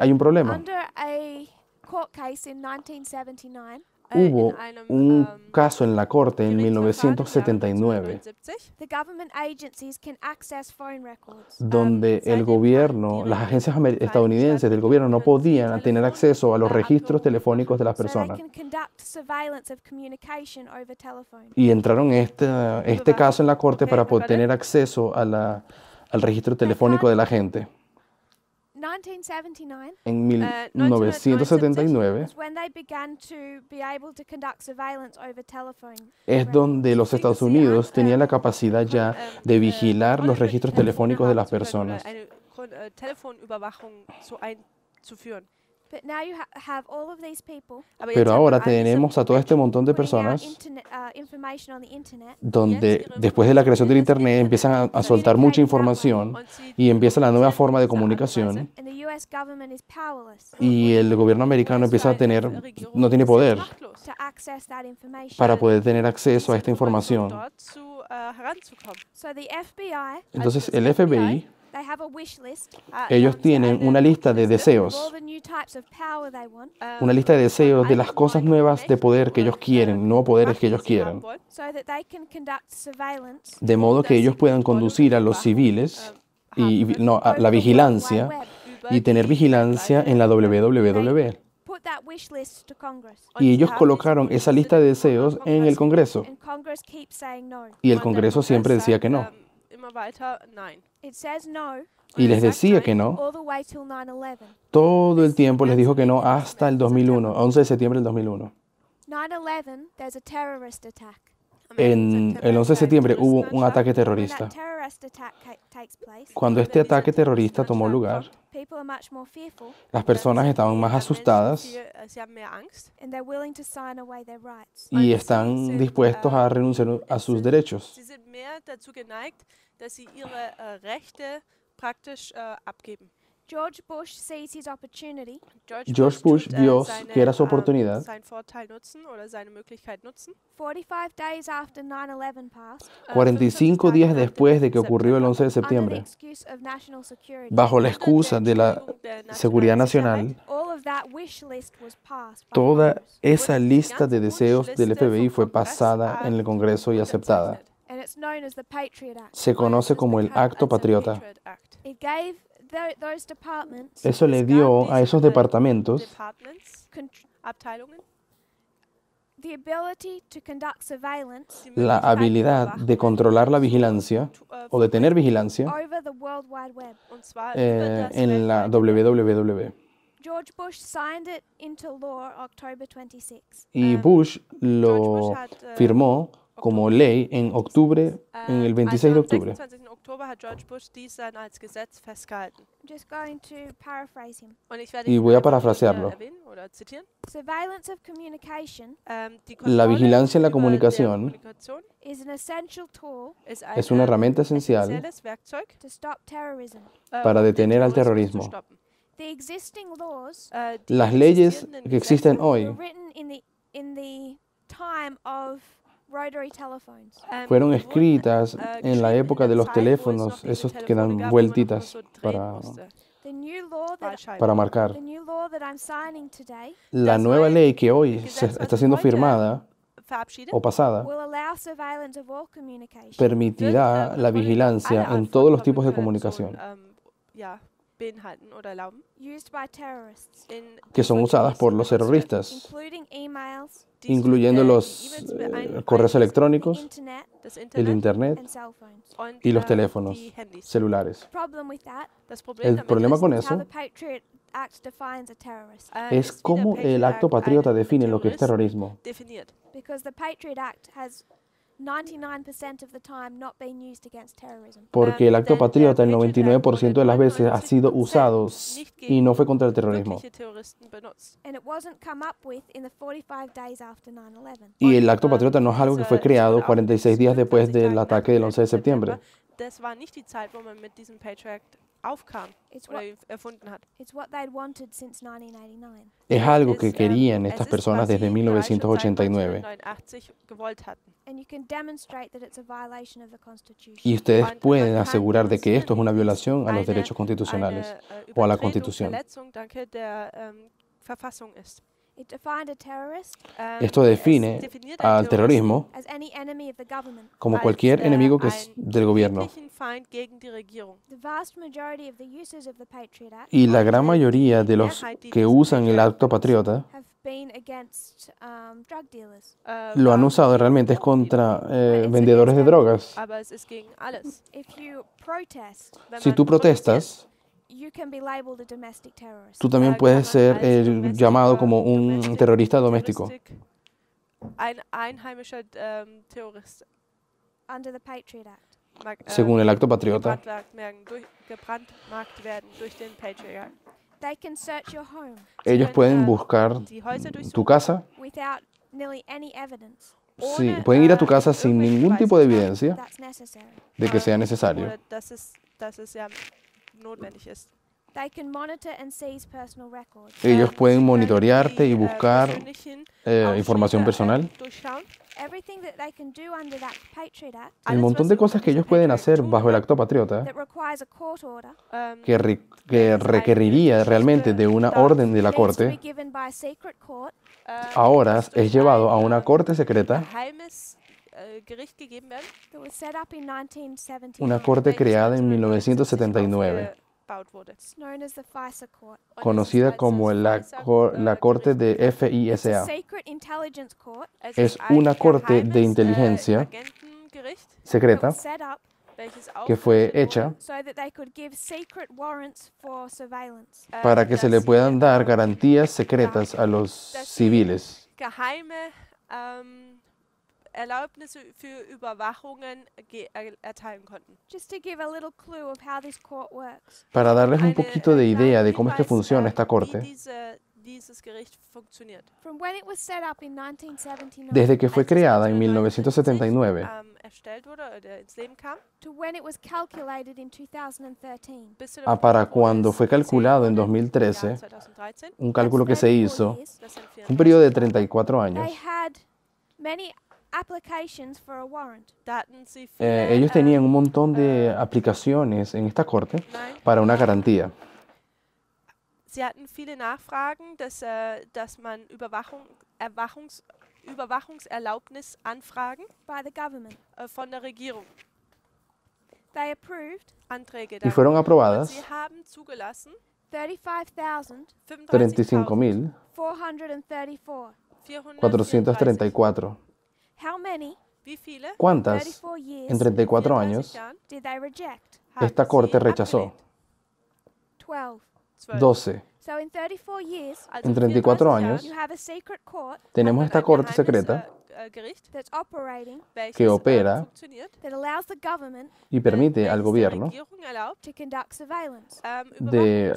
hay un problema. Under a court case in 1979, Hubo un caso en la corte en 1979 the government agencies can access phone records. donde el gobierno, las agencias estadounidenses del gobierno no podían tener acceso a los registros telefónicos de las So they personas. can conduct surveillance of communication over telephone. Y entraron este caso en la corte para poder tener acceso al registro telefónico de la gente. 1979 En 1979 was when they began to be able to conduct surveillance over telephone. es donde los Estados Unidos tenían la capacidad ya de vigilar los registros telefónicos de las personas. But now you have all of these people Pero ahora tenemos a todo este montón de putting out personas information on the internet, donde después de la creación del Internet empiezan a soltar mucha información y empieza la nueva forma de comunicación and the US government is powerless y el gobierno americano empieza a no tiene poder to access that information. para poder tener acceso a esta información. So the FBI, Entonces el FBI, they have a wish list ellos tienen una lista de of all deseos, the new types of power they want, una lista de deseos de las cosas nuevas de poder que ellos quieren, nuevos poderes que ellos quieren, so that they can conduct surveillance de modo que ellos puedan conducir a los civiles a la vigilancia y tener vigilancia en la WWW. put that wish list to Congress. Y ellos colocaron esa lista de deseos en el Congreso. And Congress keeps saying no. Y el Congreso siempre decía que no. It says no Y les decía que no. all the way till 9/11. Todo el tiempo les dijo que no hasta el 2001, 11 de septiembre del 2001. 9/11, there's a terrorist attack. En el 11 de septiembre hubo un ataque When terrorista. that terrorist attack takes place, Cuando este ataque terrorista tomó lugar, people are much more fearful las personas estaban más asustadas and they're willing to sign away their rights. y están dispuestos a renunciar a sus derechos. Sie sind mehr dazu geneigt, dass sie ihre Rechte praktisch abgeben. George Bush sees his opportunity George Bush vio que era su oportunidad. Seinen Vorteil nutzen oder seine Möglichkeit nutzen. 45 days after 9/11 passed, 45 días después de que ocurrió el 11 de under the septiembre, excuse of national security, bajo la excusa de la seguridad nacional, all of that wish list was passed by toda Congress. esa lista de deseos del FBI fue pasada en el Congreso y aceptada. And it's known as the Patriot Act. Se conoce como el Acto Patriota. It gave those departments Eso le dio a esos departamentos Abteilungen the ability to conduct surveillance la habilidad de controlar la vigilancia o de tener vigilancia over the World Wide Web. und zwar en la WWW. George Bush signed it into law October 26. Y Bush lo firmó como ley en octubre, en el 26 de octubre. Am 26. Oktober hat George Bush dies dann als Gesetz festgehalten. I'm just going to paraphrase him. Und ich werde Y ihn voy a einfach, parafrasearlo. Erwähnen oder zitieren. Surveillance of communication Die La Kontrolle vigilancia en la über der comunicación Kommunikation is an essential tool es una herramienta esencial essentielles Werkzeug, to stop terrorism. para um den detener al Terrorismus zu terrorismo. stoppen. The existing laws Die Las leyes existierenden que existen Gesetze, hoy were written in the time of rotary telephones. fueron wurden, escritas en la geschrieben época de der los Zeit, wo es teléfonos, noch diese esos que Telefone dan gab, wo man vueltitas noch so drehen para, musste. The new law that Wahlschalten. marcar. the new law that I'm signing today La nueva ley que hoy está siendo firmada Verabschiedet o pasada will allow surveillance of all communication permitirá la vigilancia en todos los tipos de comunicación ja, beinhalten oder erlauben, used by terrorists, que son usadas por los terroristas, including emails, incluyendo los correos electrónicos, internet, das el Internet Internet and cell phones. und y los teléfonos die Handys. celulares. Problem with that Das Problem El damit problema ist, con is how eso the Patriot Act defines a terrorist. es ist, wie der cómo el Patriot acto Act patriota einen define lo que es Terroristen terrorismo. definiert. Because the Patriot Act has 99% of the time not been used against terrorism. Porque el acto Denn der patriota el Patriot Act 99% de las wurde veces ha sido 99% usado nicht y no gegen fue contra el terrorismo. wirkliche Terroristen benutzt. And it wasn't come up with in the 45 days after 9/11. Y el acto patriota no es algo que fue creado 46 días después del ataque del 11 de septiembre. Das war nicht die Zeit, wo man mit diesem Patriot Act aufkam It's oder what, ihn erfunden hat. it's what they'd wanted since 1989. Es algo que Es, querían es estas ist personas quasi desde bereits schon seit 1989. 1989 gewollt hatten. And you can demonstrate that it's a violation of the Constitution. Y ustedes Und man pueden kann asegurar de que esto es una demonstrieren, violación a los eine- derechos constitucionales eine, o a la Übertretung, Constitución. Verletzung, danke, der Verfassung ist. It defined a terrorist Esto define es definiert einen al terrorismo as any enemy of the government. como als, cualquier enemigo que es einen del gobierno. wirklichen Feind gegen die Regierung. The vast majority of the uses of the Patriot Act Y la gran mayoría de los que usan el acto patriota have been against drug dealers. lo han usado realmente es contra vendedores de drogas. Aber es ist gegen alles. If you protest, Wenn Si man tú protestas, you can be labeled a domestic terrorist. tú también puedes ser llamado como un terrorista doméstico. Ein einheimischer Terrorist. Under the Patriot Act. Mag, Según el acto patriota, gebrandmarkt werden durch den Patriot Act. They can search your home ellos pueden buscar Die Häuser tu durchsuchen, casa. without nearly any evidence Sí, ohne, pueden ir a tu casa sin irgendwelche ningún Beweise tipo de zu haben, evidencia that's necessary. de que sea necesario. oder dass es ja notwendig ist. They can monitor and seize personal records. Ellos Sie pueden können monitorearte y die, buscar persönlichen información Ausschnitte, personal. durchschauen. Everything that they can do under that Patriot Act El Alles, montón was de sie cosas que unter ellos pueden Patriot hacer tun bajo el können, acto patriota that requires a court order que requeriría realmente de una orden de la needs to be corte, given by a secret court ahora es llevado a una corte secreta, geheimes Gericht gegeben werden. that was set up in 1979. una corte welches creada en 1979 1979, aufgebaut wurde. It's known as the FISA Court. Und es conocida ist als como das la FISA, corte Gericht de bekannt. It's a FISA. secret intelligence court Es Es ist ein una corte de geheimes, inteligencia Agentengericht, that secreta was set up welches que fue aufgerichtet hecha wurde, so that they could give secret warrants for surveillance. para que se le dass puedan sie, dar garantías secretas a los civiles, geheime Erlaubnisse für Überwachungen erteilen konnten. Just to give a little clue of how this court works. para darles un Eine, poquito de idea de cómo es que Hinweis, funciona esta wie corte. dieses Gericht funktioniert. From when it was set up in 1979 Desde que fue Als es creada en 1979, 1979 erstellt wurde oder ins Leben kam, to when it was calculated in 2013, bis zu dem para Punkt, wo cuando es fue calculado en gezählt wurde, im 2013, Jahr 2013, un cálculo que se 34 hizo, years, das sind fue un periodo de 34 34 años. they had many applications for a warrant. Da hatten sie viele, Ellos tenían un montón de aplicaciones en esta corte nein, para una garantía. sie hatten viele Nachfragen, dass man Überwachungserlaubnis anfragen By the government. von der Regierung. They approved Anträge Y fueron Und aprobadas sie haben zugelassen 35,434. 35.434. How many Wie viele? ¿Cuántas 34 years en 34 34 años Jahren did they reject? haben esta corte sie rechazó? 12. 12. 12. So in 34 years, Also En 34 34 años you have a secret court tenemos hat esta ein corte geheimes, secreta Gericht, that's operating welches que opera funktioniert, that allows the government y permite al welches der gobierno Regierung erlaubt, to conduct surveillance. de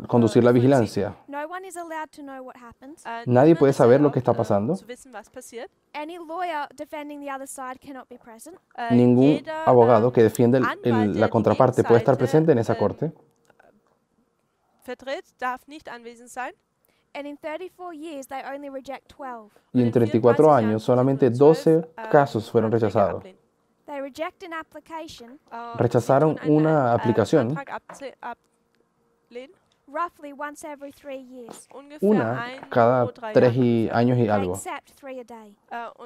conducir la vigilancia. No one is allowed to know what happens. Nadie puede saber lo que está pasando. Zu wissen, was passiert. Any lawyer defending the other side cannot be present. Ningún Jeder, abogado que defiende Anwalt, la der contraparte die puede estar Seite, presente en esa corte. vertritt, darf nicht anwesend sein. And in 34 years, they only reject 12. Y en 34 años solamente 12 casos fueron rechazados. They reject an application Rechazaron una aplicación roughly once every 3 years. una cada 3 años y They algo. accept 3 a day.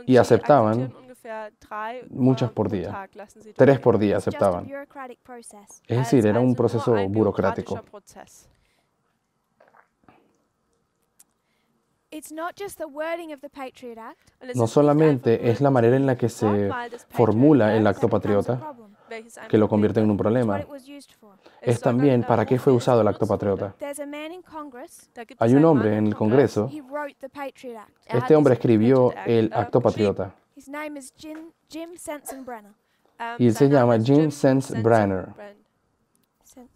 Y aceptaban muchas por día. 3 por día It's just a aceptaban. bureaucratic process. Es decir, era un proceso burocrático. It's not just the wording of the Patriot Act Und es No ist nicht einfach solamente nur es la manera en la que das se Wortwahl des formula el Patriot acto that becomes a patriota problem. welches ein que lo Problem convierte en un It's what problema. it was used for. Es también para qué fue usado el acto patriota. There's a man in Congress. Da gibt Hay es un einen hombre Mann en im el Kongress. Congreso. He wrote the Patriot Act. Er hat Este hombre diesen escribió Patriot Act, el acto geschrieben. patriota His name is Jim Sensenbrenner. y él se Sein Name llama ist Jim Sensenbrenner. Sen-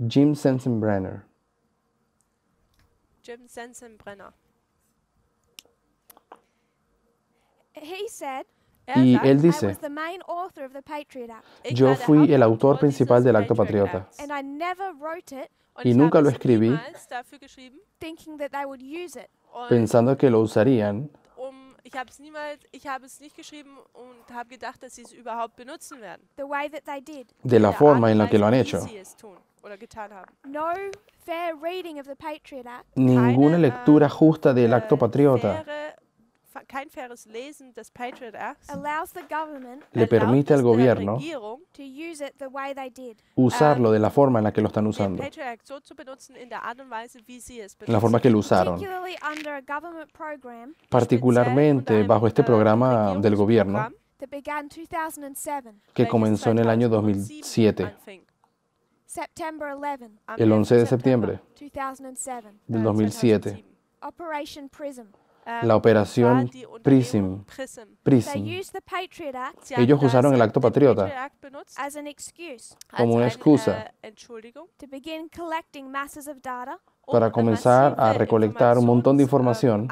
Jim Sensenbrenner. Jim Sensenbrenner. He said, Y sagt, él I dice, was the main author of the Patriot Act, ich yo war der fui el autor Hauptautor principal dieses del acto Patriot patriota Acts. and I never wrote it Und y ich nunca habe lo es escribí niemals dafür geschrieben, thinking that they would use it. und pensando que lo usarían ich habe es nicht geschrieben und habe gedacht, dass sie es überhaupt benutzen werden. The way that they did. de la Der forma Art en und la que lo han Weise, hecho. wie sie es tun oder getan haben. No fair reading of the Patriot Act Ninguna Keine, lectura justa del acto patriota Kein faires Lesen des Patriot Acts allows the government le erlaubt permite es al der gobierno Regierung, to use it the way they did. usarlo de la forma en la que lo están den usando, Patriot Act so zu benutzen in der Art und Weise, wie sie es en la forma que lo benutzen. usaron. Particularly under a government program Particularmente bajo este programa del gobierno that began 2007, que comenzó en el año 2007, anfing. September 11, Am el 11. 11 de septiembre 2007. del 2007. 2007. Operation PRISM. La operación war die Unternehmung PRISM. They PRISM. used the Patriot Act Sie haben Ellos usaron el acto den patriota Patriot Act benutzt as an excuse como una als excusa Entschuldigung, to begin collecting masses of data para comenzar a massive recolectar un montón de información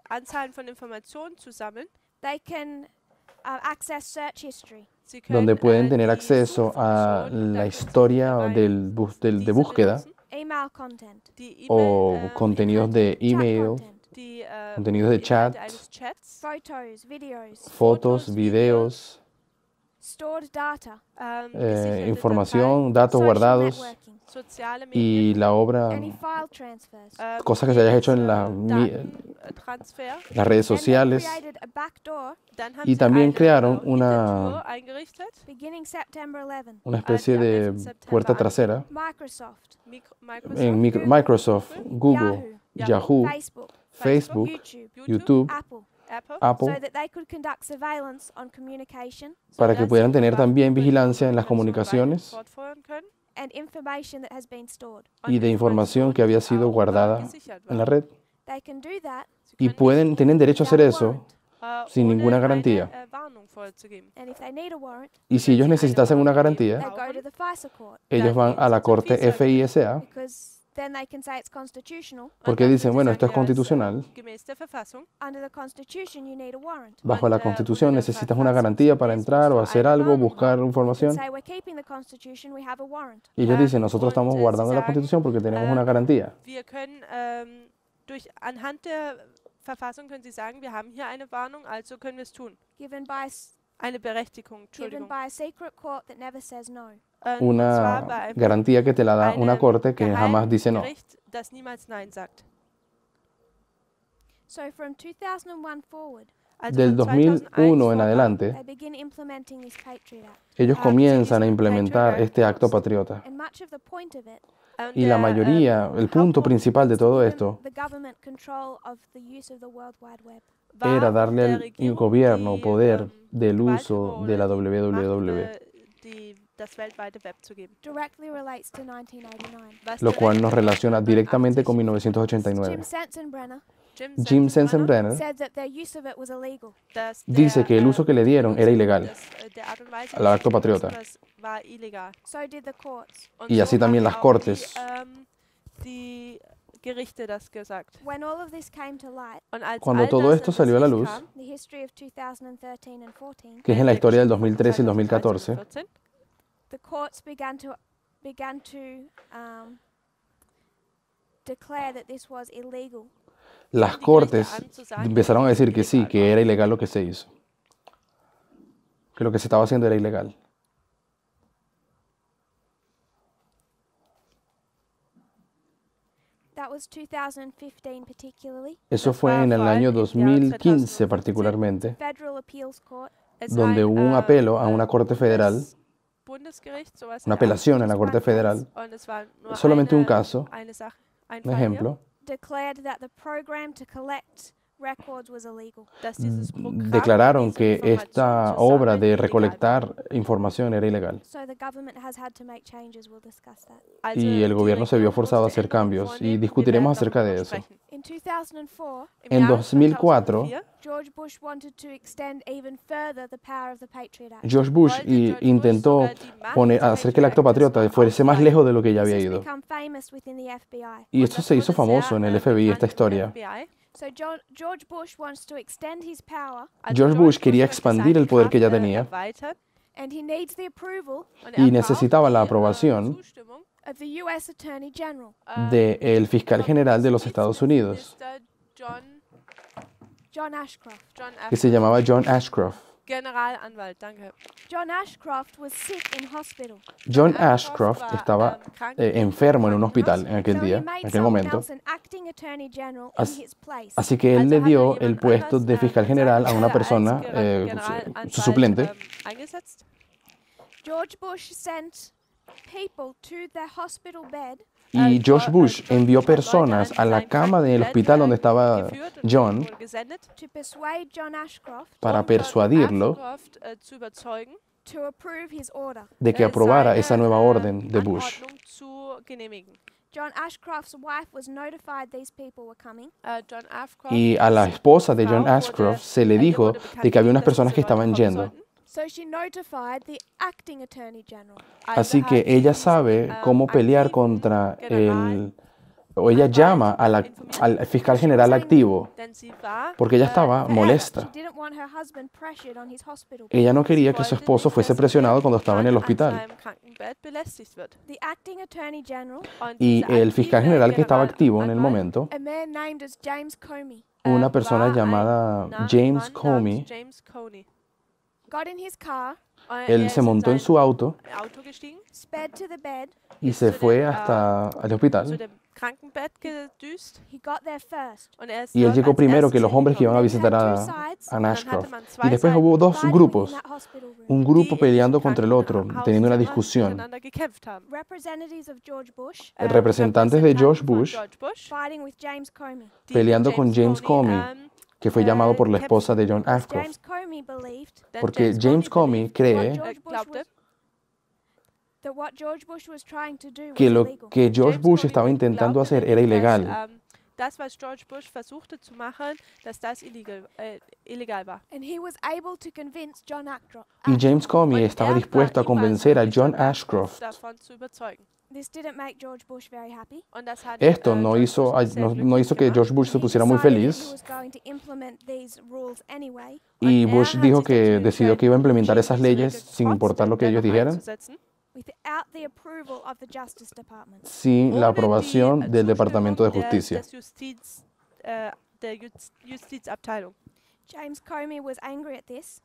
Anzahlen von Informationen zu sammeln. they can access search history. Sie können, donde pueden tener die acceso a Suchfunktion, la da historia können Sie rein de búsqueda benutzen, Email content. die o E-Mail, contenidos de Chat email, content. die contenidos de Inhalte chat, eines Chats, Photos, videos. fotos, videos, Stored data. gesicherte información, datos Social guardados networking. Dateien, soziale y Medien, la obra, Any file transfers. cosas que se hayas hecho en Datentransfer. las redes Then they sociales. created a backdoor Dann haben Y sie también eine crearon Hintertür eingerichtet. beginning September 11. una especie am de 11. September puerta an. trasera Microsoft, Microsoft, en Microsoft, Google, Yahoo, Facebook, Facebook, YouTube, YouTube, Apple, Apple, so Apple, that they could conduct surveillance on communication para que sodass pudieran sie tener también Überwachung vigilancia en las weiter comunicaciones fortführen können and information that has been stored. und y de información que había sido auch, guardada gesichert en la war. red. They can do that, Sie Y können tienen derecho a hacer without eso warrant. sin ohne ninguna eine, garantía. Warnung vorzugeben. And if they need a warrant, Y si ellos necesitasen una they garantía, go to the FISA court ellos van a la corte FISA because then they can say it's constitutional. porque Und dann dicen, können bueno, sie esto es sagen, ja, constitucional. Gemäß der Verfassung. Under the Constitution, you need a warrant. Bajo la Und, Constitución unter der necesitas una Verfassung garantía para gemäß entrar o musst du hacer eine algo, Warnung buscar haben. You can información. say we're keeping the Constitution, we have a warrant. Y ellos dicen, nosotros Und, estamos sie guardando la sagen, Constitución porque tenemos una garantía. Wir können anhand der Verfassung können Sie sagen, wir haben hier eine Warnung, also können wir es tun. Given by Eine Berechtigung, given Entschuldigung. by a secret court that never says no. Und zwar bei Una einem garantía que te la da una einem corte que jamás dice no. Geheimgericht, das niemals Nein sagt. So from 2001 forward, Also Del von 2001 en voran, adelante, they begin implementing this Patriot Act. ellos haben sie comienzan a diesen implementar Patriot este Act acto benutzt. patriota. And much of the point of it Und Y la der, mayoría, el punto principal de todo esto the government control of the use of the World Wide Web. war era darle der al Regierung gobierno die, poder del Gewalt uso über de la oder die WWW, Macht, das weltweite Web zu geben. Directly relates to 1989. Was lo cual direkt nos relaciona directamente con Jim 1989. Sensenbrenner Jim Sensenbrenner said that their use of it was illegal. dass dice der, que el uso que le dieron era ilegal der Art und Weise, al acto patriota. das war illegal. So did the courts. Und Y así so también haben las auch Cortes. Die Gerichte das gesagt. When all of this came to light, Und als Cuando all todo das esto ans salió a la Licht luz, kam, the history of 2013 and 14, que es en la historia del Geschichte von 2013 y 2014, 2014, the courts began to declare that this was illegal. las cortes empezaron a decir que sí, que era ilegal lo que se hizo, que lo que se estaba haciendo era ilegal. That was 2015 particularly. Eso Das fue war en el vor allem año im Jahr 2015 2015. particularmente, Federal Appeals Court. es donde ein, hubo un apelo a una corte federal, Bundesgericht, sowas una in der Art. apelación a la corte federal, Und es war nur solamente un caso, eine Sache, ein un Fall hier, ejemplo, declared that the program to collect records was illegal. dass dieses Programm, declararon diese que Informationen esta zu obra sammeln, de illegal war. recolectar información era ilegal. So the government has had to make changes. We'll discuss that. Also Y el die gobierno se vio Regierung forzado a musste hacer Änderungen cambios y vornehmen. Wir discutiremos werden acerca de darüber eso. sprechen. In 2004, Im En Jahre 2004, 2004 George Bush wanted to extend even further the power of the Patriot Act. George Bush wollte George Bush intentó sogar die Macht des hacer que el acto Patriot Acts patriota fuese más lejos de lo que ya This había has ido. become famous within the FBI. Y esto se hizo famoso en el FBI, esta historia. So George Bush wants to extend his power, George Bush quería expandir el poder que ya tenía and he needs the approval y necesitaba la aprobación of the U.S. Attorney General. del fiscal general de los Estados Unidos, John Ashcroft. que se llamaba John Ashcroft. Generalanwalt, danke. John Ashcroft was sick in hospital. John Ashcroft estaba enfermo en un hospital en aquel So he día, en made aquel someone momento. else an acting attorney general As- in his place. Así que él le dio el puesto de fiscal general a una persona, su suplente. Eingesetzt. George Bush sent people to the hospital bed Y George Bush envió personas a la cama del hospital donde estaba John to persuade John Ashcroft para persuadirlo zu überzeugen, to approve his order. de que aprobara esa nueva orden de Bush. Anordnung zu genehmigen. John Ashcroft's wife was notified these people were coming. John Ashcroft, Y a la esposa de John Ashcroft se le dijo de que había unas personas que estaban yendo. So she notified the acting attorney general. Así que ella sabe cómo pelear contra o ella llama al fiscal general activo, porque ella estaba molesta. She didn't want her husband pressured on his hospital bed. Ella no quería que su esposo fuese presionado cuando estaba en el hospital. The acting attorney general, Y el fiscal general que estaba activo en el momento, a man named as James Comey, una persona llamada James Comey, got in his car, él se montó en su auto sped to the bed. y se fue hasta el zu hospital. dem Krankenbett gedüst. He got there first. Und er ist Y él dort llegó als primero erstes que los hombres que iban a hingekommen. visitar a Ashcroft. Y después hubo dos Fighting grupos, in that hospital room. un grupo peleando contra el otro, teniendo una discusión. Miteinander gekämpft haben. Representatives of George Bush Representantes de George Bush George Bush, fighting with James Comey. die peleando con James Comey, que fue llamado por la kämpfen. esposa de John James Ashcroft. Comey believed denn Porque James Comey cree glaubte, that what George Bush was trying to do was que lo illegal. que George James Bush Comey estaba intentando glaubte hacer era nämlich, dass, ilegal. Das, was George Bush versuchte zu machen, dass das illegal war. And he was able to convince John Ashcroft. Y James Comey Und estaba er dispuesto a war ihm convencer a also John John Ashcroft. davon zu überzeugen. This didn't make George Bush very happy. Und das hat Esto no George hizo, Bush sehr no glücklich hizo que gemacht. George Bush se He pusiera muy decided that he feliz was going to implement these rules anyway. y Und Bush er hat dijo sich que dazu decidió que iba a implementar entschieden, esas diese leyes Regeln sin importar lo que ellos trotzdem dijeran, einzusetzen, Without the approval of the Justice Department. sin la ohne die aprobación del Zustimmung Departamento de Justicia. der Justizabteilung. James Comey was angry at this.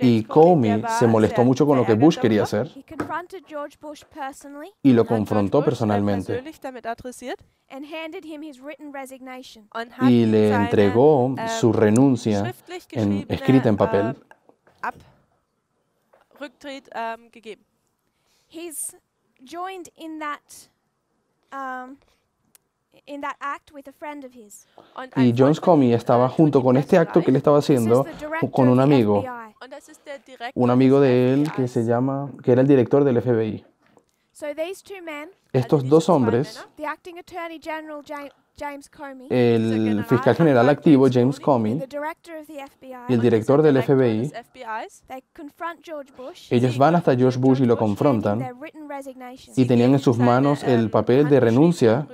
Y James Comey der war se molestó sehr mucho con lo que verärgert Bush quería darüber hacer He confronted George Bush personally y lo und hat George confrontó Bush, personalmente persönlich damit adressiert and handed him his written resignation. und hat y ihm le seine, entregó su renuncia schriftlich escrita en papel. Rücktritt gegeben. He's joined in that act with a friend of his. Und Y ein James Freund von Comey ihm, estaba tut junto ihm con das este acto que él gleich. estaba This is haciendo the director con un of the amigo, FBI. Und das ist der Direktor un amigo des de él FBIs. que se llama, que era el director del FBI. So these two men, Estos diese dos zwei hombres, Männer, the acting attorney general James Comey el fiscal general activo James and Comey the director of the y el FBI, director del Direktor FBI, des FBIs, they confront George Bush, ellos van hasta George Bush y lo handing confrontan their written resignation. y tenían en sus manos el papel de renuncia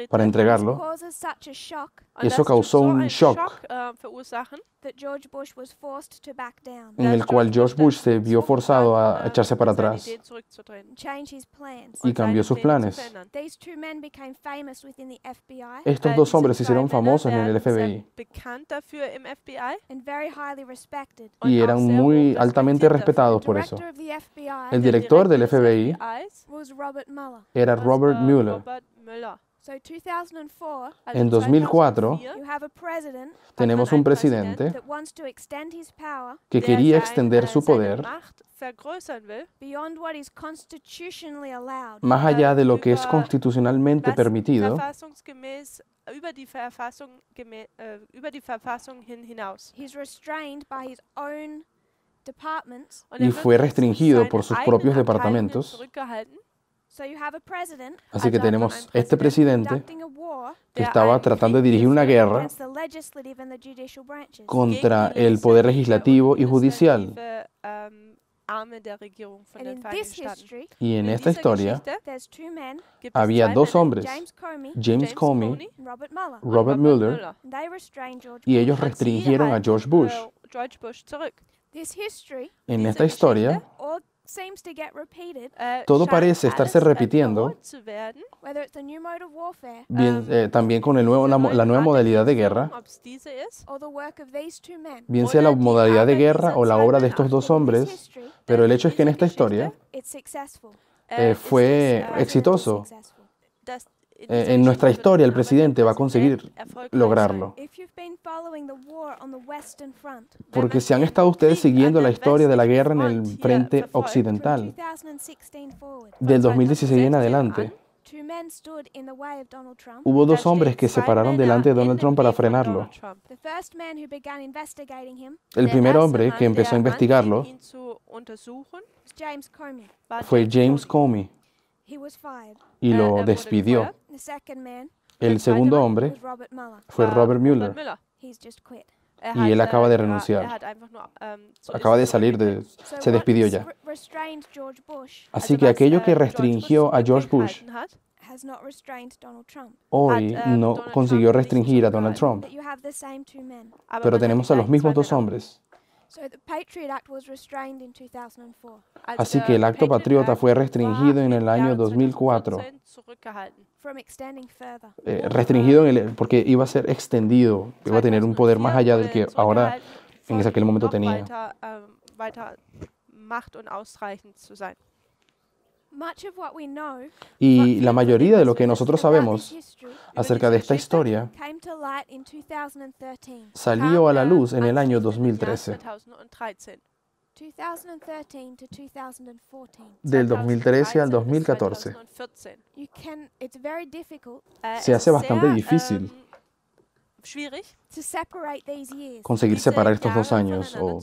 para entregarlo. Causes such a shock Und Eso das causó tut so un einen shock. Verursachen, that George Bush was forced to back down en el cual George Bush se vio forzado a echarse para seine atrás Ideen zurückzudrehen and change his plans. y und cambió seine sus Pläne zu planes. verändern. These two men became famous within the FBI Estos dos Diese hombres se zwei hicieron Männer famosos en el werden sehr FBI bekannt dafür im FBI and very highly respected. und y auch eran sehr muy hoch altamente respektiert dafür. respetados por eso. Director of the FBI El Der director del des FBI FBIs was Robert Mueller. era was, Robert Mueller. Robert Mueller. So 2004, En 2004 you have a president tenemos un presidente that wants to extend his power que quería extender su poder beyond what is constitutionally allowed. más allá de lo que es constitucionalmente permitido. He's restrained by his own departments. Y fue restringido por sus propios departamentos. So you have a president Así que tenemos este presidente conducting a war que estaba tratando de dirigir una guerra against the legislative and the judicial branches. contra el poder legislativo y judicial. And in this history, Y en esta historia there's two men, había dos hombres, James Comey James Comey, and Robert Mueller. Robert Mueller, And they restrained George y Bush. ellos restringieron a George Bush. This history En esta historia, all seems to get repeated, todo parece estarse repitiendo, whether it's a new mode of warfare también con la nueva modalidad de guerra, or the work of these two men. bien sea la modalidad de guerra o la obra de estos dos hombres, pero el hecho es que en esta historia It's successful. fue exitoso. En nuestra historia el presidente va a conseguir lograrlo. If you've been following the war on the Western Front, Porque si han estado ustedes siguiendo la historia de la guerra en el frente occidental, 2016 forward, del 2016 en adelante, two men stood in the way of Donald Trump. hubo dos hombres que se pararon delante de Donald Trump para frenarlo. The first man who began investigating him El primer hombre que empezó a investigarlo was James Comey. fue James Comey He was fired. y lo despidió. The second man El segundo hombre was Robert Mueller. fue Robert Mueller He's just quit. y él acaba de renunciar. Acaba de salir, So se despidió what ya. restrained George Bush Así que aquello que restringió a George Bush has not restrained Donald Trump. hoy no consiguió restringir a Donald Trump. But you have the same two men. Pero tenemos a los mismos dos hombres. So the Patriot Act was restrained in 2004. Así que el acto patriota fue restringido en el año 2004. From extending further. Restringido porque iba a ser extendido, iba a tener un poder más allá del que ahora en aquel momento tenía. Much of what we know Y la mayoría de lo que nosotros about sabemos this history acerca de esta historia came to light in 2013. salió a la luz en el año 2013. 2013 to 2014. Del 2013 al 2014. It's very difficult Se hace bastante difícil to separate these years. conseguir separar estos dos años o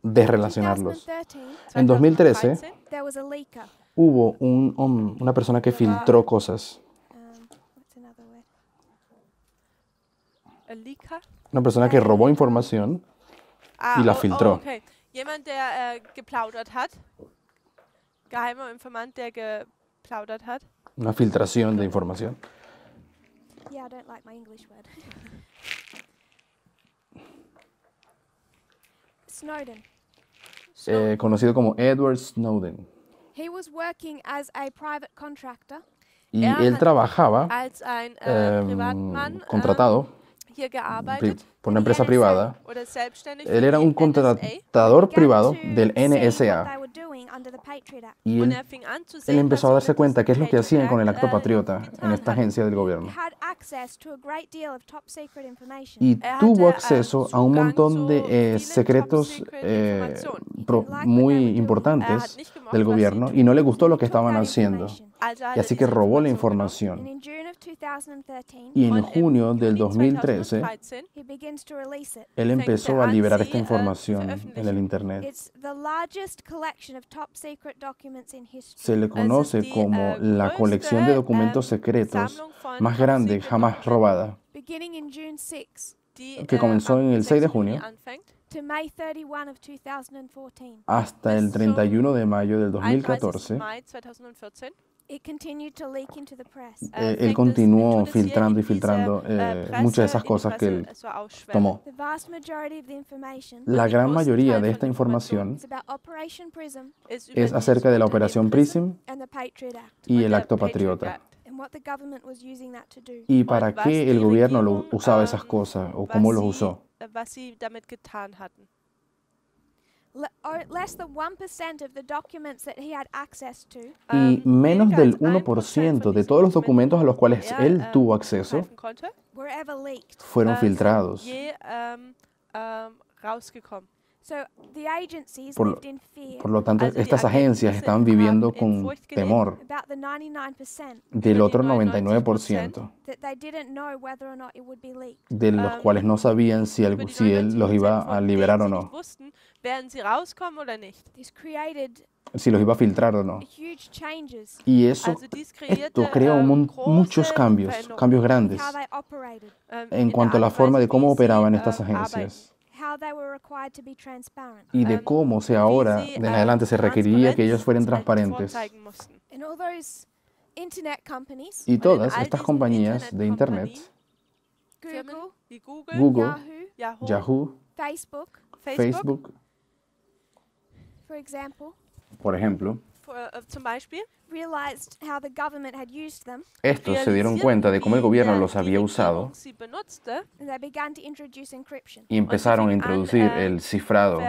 desrelacionarlos. 2013, En 2013 there was a leaker. hubo una persona que filtró cosas. What's another word? Una persona que robó información y la filtró. Okay. Jemand, der geplaudert hat. Geheimer Informant, der geplaudert hat. Una filtración de información. Yeah, I don't like my English word. Snowden. Conocido como Edward Snowden. He was working as a private contractor Y él trabajaba Als ein Privatmann contratado hier gearbeitet. por una empresa privada. Oder selbstständig Él für era die un NSA. contratador privado del see what they NSA. were doing under the Patriot Act. Y Und él, er fing an zu él sehen, empezó a was darse cuenta qué es lo que hacían con el acto Patriot patriota en esta agencia del He gobierno. had access to a great deal of top secret information. Y tuvo acceso a un montón Zugang de zu vielen secretos Top-Secret-Informationen. muy importantes del gobierno y no le gustó lo que estaban haciendo. Also hat Y er así que diese robó la Information And información. in June of 2013, Y en Und im junio del Juni 2013, 2013 he begins to release it. él empezó a liberar esta información en el Internet. It's the largest collection of top secret documents in history. Se le conoce como la colección de documentos secretos más grande jamás robada, Beginning in June 6 die, que comenzó en el 6 de 6. junio to May 31 of 2014. hasta el 31 de mayo del 31. 2014. Mai 2014. It continued to leak into the press. Él continuó filtrando y filtrando muchas de esas cosas que él tomó. The vast majority of the information La gran mayoría de esta información is about Operation PRISM es acerca de la Operación PRISM and the Patriot Act y el Acto Patriota. and what the government was using that to do. Y para qué el gobierno usaba esas cosas o cómo los usó. Was sie damit getan hatten. less than 1% of the documents that he had access to Y menos del 1% de todos los documentos a los cuales él tuvo acceso greifen konnte, were ever leaked. fueron filtrados. Rausgekommen. So the agencies Por, lived in fear por lo tanto, Also die estas agencias estaban Agenturen viviendo haben in con Furcht gelebt. temor about the 99% del über otro die 99% that they didn't know whether or not it would be leaked. de los cuales no sabían si über die él los 99% iba a von liberar o denen sie no, nicht wussten, werden sie rauskommen oder nicht. This created si los iba a filtrar o no. huge changes Y eso, Also dies kreierte esto creó muchos große cambios Veränderungen, grandes how they operated, en in cuanto a der la Art und forma de Weise, cómo wie operaban sie, estas arbeiten. agencias how they were required to be transparent. y de cómo ahora Wie sie, de en adelante se requeriría que ellos fueran Transparenz transparentes. vorzeigen mussten. And all those internet companies, Y Und in todas all estas diesen compañías de Internet, Firmen Google, wie Google, Google, Yahoo, Yahoo, Facebook, Facebook, for example, por ejemplo, zum Beispiel, realized how the government had used them, estos se dieron cuenta de cómo el gobierno los había usado sie benutzte, and they began to introduce encryption. y empezaron a fingen an, introducir el cifrado.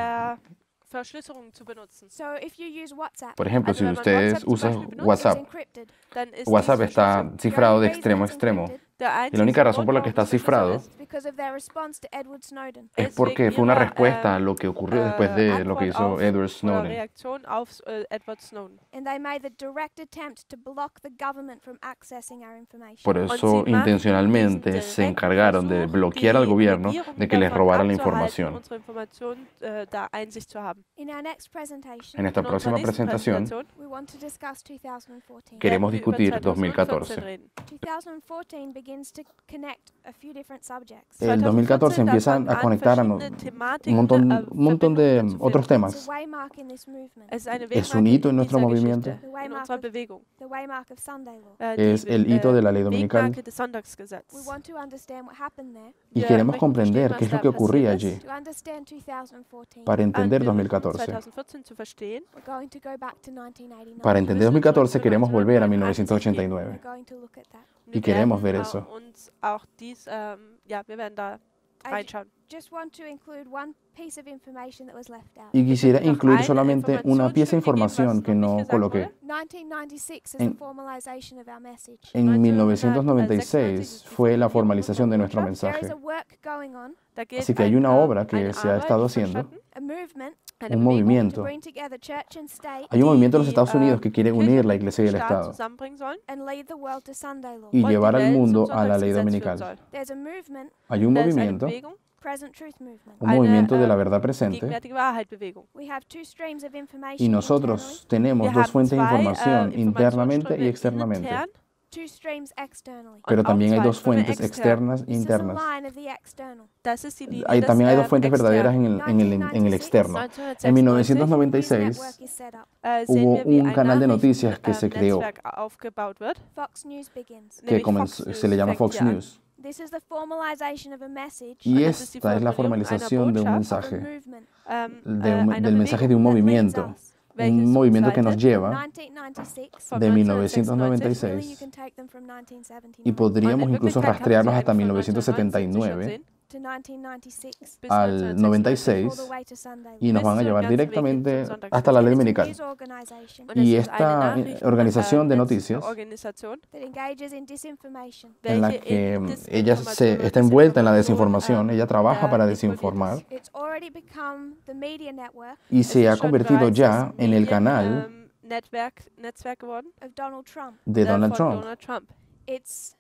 Verschlüsselung zu benutzen. So if you use WhatsApp, Por ejemplo, Also, si wenn man ustedes WhatsApp zum usan Beispiel benutzt, it's WhatsApp, encrypted. Dann ist WhatsApp dies está verschlüsselt. cifrado de The only extremo a reason it's extremo. encrypted Der Y la einzige única razón Grund, por la que warum está es verschlüsselt cifrado ist, because of their response to Edward Snowden. es es porque wegen fue una ihrer, respuesta a lo que ocurrió después de lo que Antwort hizo auf Edward oder Snowden. Reaktion auf Edward Snowden. And they made the direct attempt to block the government from accessing our information. Por Und eso sie machten intencionalmente diesen se direkten encargaron de Versuch, bloquear al die gobierno Regierung de que les davon robaran la abzuhalten, información. unsere Informationen da Einsicht zu haben. In our next presentation, En esta In unserer próxima nächsten presentación Präsentation we want to discuss 2014. queremos werden wir über discutir 2014 2014. reden. 2014 begins to connect a few different subjects. El 2014 empieza a conectar a un montón de otros It's temas. a waymark in this movement, Es eine Es un Wegmarke hito en in nuestro dieser movimiento. Geschichte, in unserer Bewegung. the waymark of Sunday law. Es el hito de la ley dominical. Wegmarke des We Sonntagsgesetzes. want to understand what happened there, Y Wir queremos möchten comprender verstehen, qué es was lo que da ocurría passiert allí ist. to understand 2014. para entender Wir versuchen 2014. 2014 zu verstehen. We're going to go back to 1989. Para entender 2014 queremos volver a We're 1989 going to look at that. Wir y queremos ver werden, eso. uns auch dies, wir werden da I reinschauen. just want to include one piece of information that was left out. Y quisiera noch incluir eine solamente una pieza de Informationsstück información que gegeben, was no noch nicht coloqué. gesagt 1996 is En- the formalization of our message. En 1996 1996 fue la formalización de nuestro There is mensaje. a work going on, Da geht Así que hay una obra que eine se ha Arbeit estado haciendo, vonstatten, a movement eine un Bewegung, to movimiento. bring together church and state Hay un movimiento en los die, Estados Unidos que quiere Kirche unir la iglesia y el Staat Estado zusammenbringen sollen and lead the world to Sunday law. y und die llevar al Welt zum mundo a la ley Sonntagsgesetz führen dominical. soll. There's a movement, Hay un Da ist eine movimiento, Bewegung, present truth movement. un movimiento de la eine, verdad presente, gegenwärtige Wahrheit-Bewegung. We have two streams of information y nosotros tenemos Wir dos haben fuentes de zwei, información internamente y Informationsströme externamente, intern internally, two streams externally. pero und auch también hay zwei dos Ströme fuentes extern. externas e This is a internas. line of the external. Das ist die Linie También hay dos des, fuentes extern. verdaderas en el externo. En 1996 News 1996 network is set up. sehen hubo wir, wie un ein canal de noticias que se creó, Netzwerk aufgebaut wird, Fox News begins. que nämlich Fox se le llama News Fox fängt hier an. News. This is the formalization of a message Y das ist die esta es la Formulierung formalización de un einer of a mensaje, movement del mensaje de un movimiento, un movimiento que nos lleva 1996. de 1996 You can take them from 1979 y podríamos Und in incluso Wirklichkeit rastrearlos kann hasta man sie einfach von 1979 to 1996. bis al all 96 the way to Sunday. y nos van a bis llevar zum ganzen Weg directamente zum Sonntagsgesetz. hasta la ley It's a dominical. news organization Und Y es ist esta eine Nachrichten- organización de Netz- noticias Organisation, that engages in disinformation. en la welche que in ella Desinformation und está envuelta en la Desinformation, desinformación, ella trabaja para involviert desinformar ist. It's already become the media network y Es se ist ha schon convertido bereits ya das en el Medien- canal Netzwerk geworden of Donald Trump. de Donald von Trump Donald Trump. It's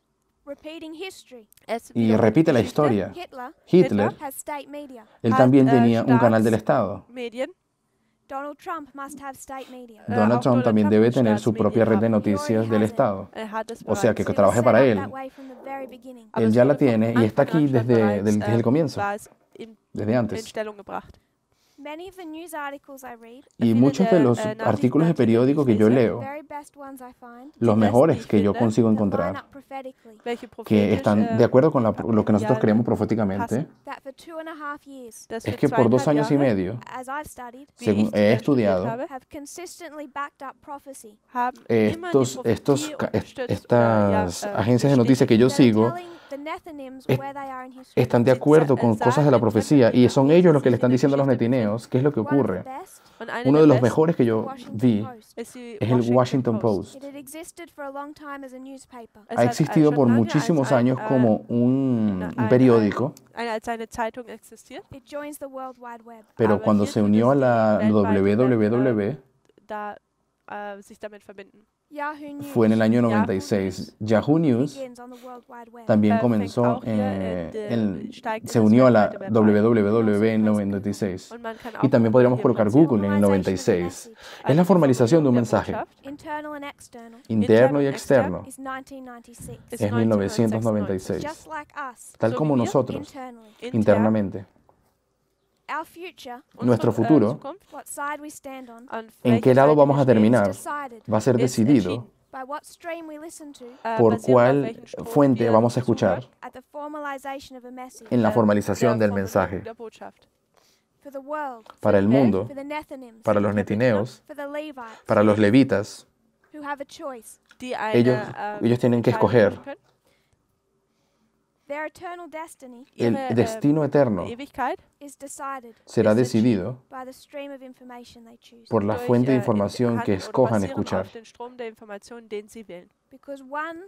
repeating history. Es y wiederholt repite la Geschichte, historia. Hitler Hitler, has state media. él hat, también tenía un canal del Staats- Estado. Medien. Donald Trump must have state media. Donald auch Trump también Trump debe muss tener su Staatsmedien propia red de haben. noticias del Estado. Hat es O sea, que bereits. trabaje Set para up él. that way from the very beginning. Aber Él es ya la wurde von tiene y está Anfang aquí an schon desde bereits, el comienzo, war es desde in antes. Stellung gebracht. Many of the news articles I read, Y Viele muchos de der, los Nachrichtenartikel, artículos de periódico que yo die ich leo, the very best ones I find, los besten, mejores die ich que yo finde, consigo that line encontrar, up prophetically, Welche que prophetisch, están de acuerdo con lo que nosotros ja, creemos proféticamente, that for 2.5 years, dass es für que por 2 2,5 años y Jahre, medio, as I've studied, wie según ich, he studiert estudiado, habe, have consistently backed up prophecy. haben immer die estas agencias de noticias que yo They're sigo telling the Nethinims es- where they are in history. están de acuerdo con cosas de la profecía y son ellos los que le están diciendo a los netineos netineos, ¿qué es lo que One of the ocurre? best, Und eine Uno der de los besten mejores que yo Washington vi Post. ist die es el Washington Post. It had existed for a long time as a newspaper. Es Ha hat, existido schon por lange muchísimos als años como un periódico, als eine Zeitung existiert, It joins the World Wide Web. pero aber cuando hier se tut unió a es la die weltweite Web, WWW, da sich damit verbinden. Yahoo News fue en el año Yahoo 96. Yahoo News begins on the World Wide Web. también fängt comenzó, auch hier steigt in se das unió a la weltweite Web ein. WWW en el 96. Und man kann Y auch también podríamos hier colocar platzieren. Google en el 96. Es Also la die formalización de un Formulierung der mensaje, Botschaft Internal and external interno y Interno y externo. is 1996. ist Es 1996. Just like us, Tal So como wie wir, nosotros, internally. internamente. Our future, Nuestro futuro, Zukunft, what side we stand on, an ¿en welcher qué lado Seite vamos wir a stehen, terminar? is decided Va a ser ist decidido entschieden. by what stream we listen to, por basierend auf cuál welchen Strom fuente wir vamos a zuhören, escuchar at the formalization of a message. en la der formalización del Formulierung mensaje. der Botschaft. For the world, Para el mundo, for the Nethinims, para los netineos, for the Levites, para los levitas, who have a choice. Die eine, ellos tienen que Entscheidung escoger treffen können. Their eternal destiny el Ihre, destino eterno. Ewigkeit is decided Será es decidido by the stream of information they choose. por la durch, fuente de in información que Hand- oder escojan basierend escuchar. auf den Strom der Informationen, den sie wählen. Because one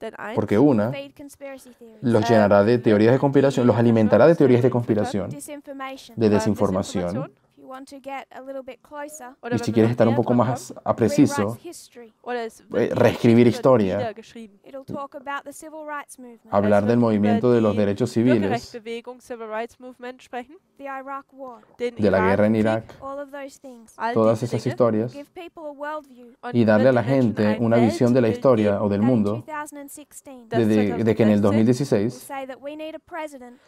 Denn eins Porque una feed conspiracy theories, los llenará de teorías de conspiración, los alimentará de teorías de conspiración, disinformation. de äh, desinformación. If you want to get a little bit closer, oder Y wenn si wir quieres noch estar un näher poco dran más kommen, preciso, rewrites history. oder es wird die reescribir Geschichte wird historia, niedergeschrieben. It'll talk about the civil rights movement, hablar Es del wird movimiento über de los die derechos civiles, Bürgerrechtsbewegung, Civil Rights Movement sprechen, the Iraq War, den de la guerra en Irakkrieg, Irak, all of those things. all todas diese esas Dinge, historias, Give people a worldview und y darle a wird la den Menschen gente ein una visión de la Weltbild historia geben, o del that in mundo 2016 das de que en el 2016 will 2016 say that we need a president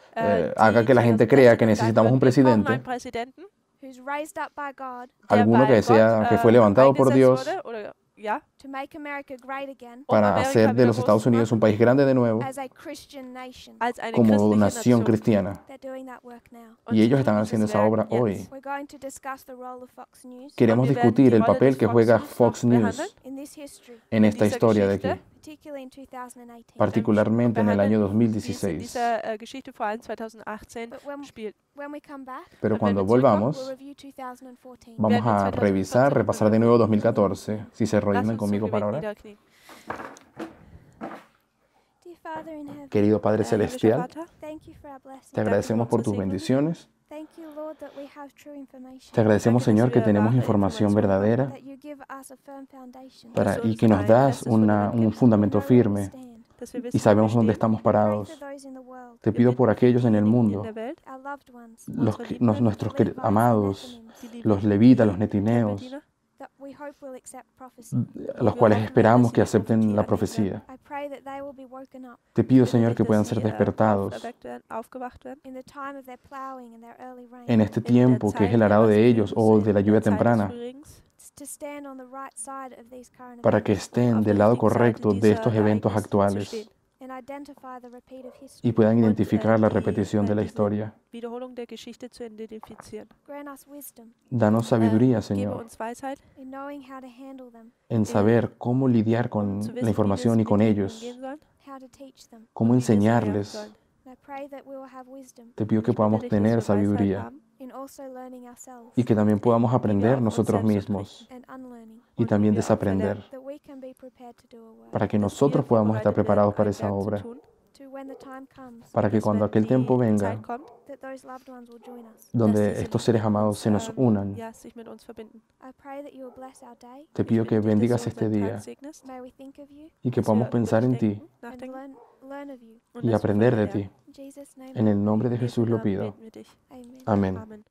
haga que la gente crea que necesitamos un wir brauchen presidente, einen Präsidenten, who's raised up by God der alguno bei que sea, Gott, que fue levantado por eingesetzt Dios wurde, oder, ja, to make America great again para América hacer de wieder los groß Estados zu Unidos un machen, país grande de nuevo, as a Christian nation. als eine como christliche nación Nation. cristiana. They're doing that work now. Und Y sie ellos tun están dieses haciendo esa Werk obra jetzt. hoy. We're going to discuss the role of Fox News Queremos wir werden discutir die el Rolle papel des que Fox juega News Fox noch News behandeln, in this history, en esta dieser historia de aquí, Geschichte, particularly in 2018. particularmente en el año behandeln, wie es in 2016. dieser Geschichte vor allem 2018 But when, spielt. when we come back, Pero Und wenn cuando wir zurückkommen, we'll volvamos, review 2014. vamos werden wir a 2014 revisar, repasar de nuevo 2014. Si se Lass arrodillan uns conmigo zum para Gebet orar. niederknien. Dear Father in heaven, Querido Padre Himmlischer Celestial, Vater, thank you for our blessing. te agradecemos por tus bendiciones. Thank you, Lord, that we have true information. Te agradecemos, Danke, dass Señor, que wir tenemos wahre información Informationen verdadera That you give us a firm foundation. y que nos das un fundamento firme dass wir y wissen, sabemos wo wir dónde stehen. estamos Pray parados. for those in the world, Te pido por aquellos en el In mundo, der Welt, our loved ones, nuestros amados, die lieben los levitas, los netineos, Diener, that we hope will accept prophecy. a los cuales esperamos que acepten la profecía. I pray that they will be woken up Te pido, bitte Señor, dich, que dass puedan sie, ser despertados auferweckt werden, aufgewacht werden, in the time of their plowing and their early rain. en este in der tiempo que es Zeit el arado de ihres ellos Lebens, o in de la der lluvia Zeit des temprana, Frühlings, To stand on the right side of these current para que events estén auf del der lado richtigen Seite correcto de dieser estos eventos Ereignisse zu actuales stehen and identify the repeat of history. y puedan und, identificar la die, repetición de la diese historia. Wiederholung der Geschichte zu identifizieren. Grant us wisdom Danos sabiduría, Gebe Señor, uns Weisheit, in knowing how to handle them, en saber cómo lidiar con zu la wissen, wie wir información y mit con ihnen ellos, umgehen sollen, how to teach them. cómo und wie wir sie lehren enseñarles. sollen. And I pray that we will have wisdom Te pido que Ich bitte podamos dich, dass tener wir Weisheit sabiduría haben in also learning ourselves y que también podamos wie wir aprender auf uns nosotros selbst mismos and unlearning, y und también wie wir auch desaprender, that we can be prepared to do a work. para que dass nosotros wir podamos estar vorbereitet preparados werden, para ein esa Werk zu obra, tun, To when the time comes, para que dass cuando wenn aquel die tiempo venga, Zeit kommt, that those loved ones will join us. dass donde diese estos seres amados se nos unan, ja, sich mit uns verbinden. I pray that you will bless our day. te pido Ich que bitte dich, dass bendigas du este unseren día Tag segnest, May we think of you y que dass podamos wir pensar en ti denken, and nachdenken learn of you. und y dass wir von aprender dir de lernen. ti. In Jesus' name, En el nombre de In Jesu Jesús lo Namen pido. beten wir dich. amen. Amén. Amen.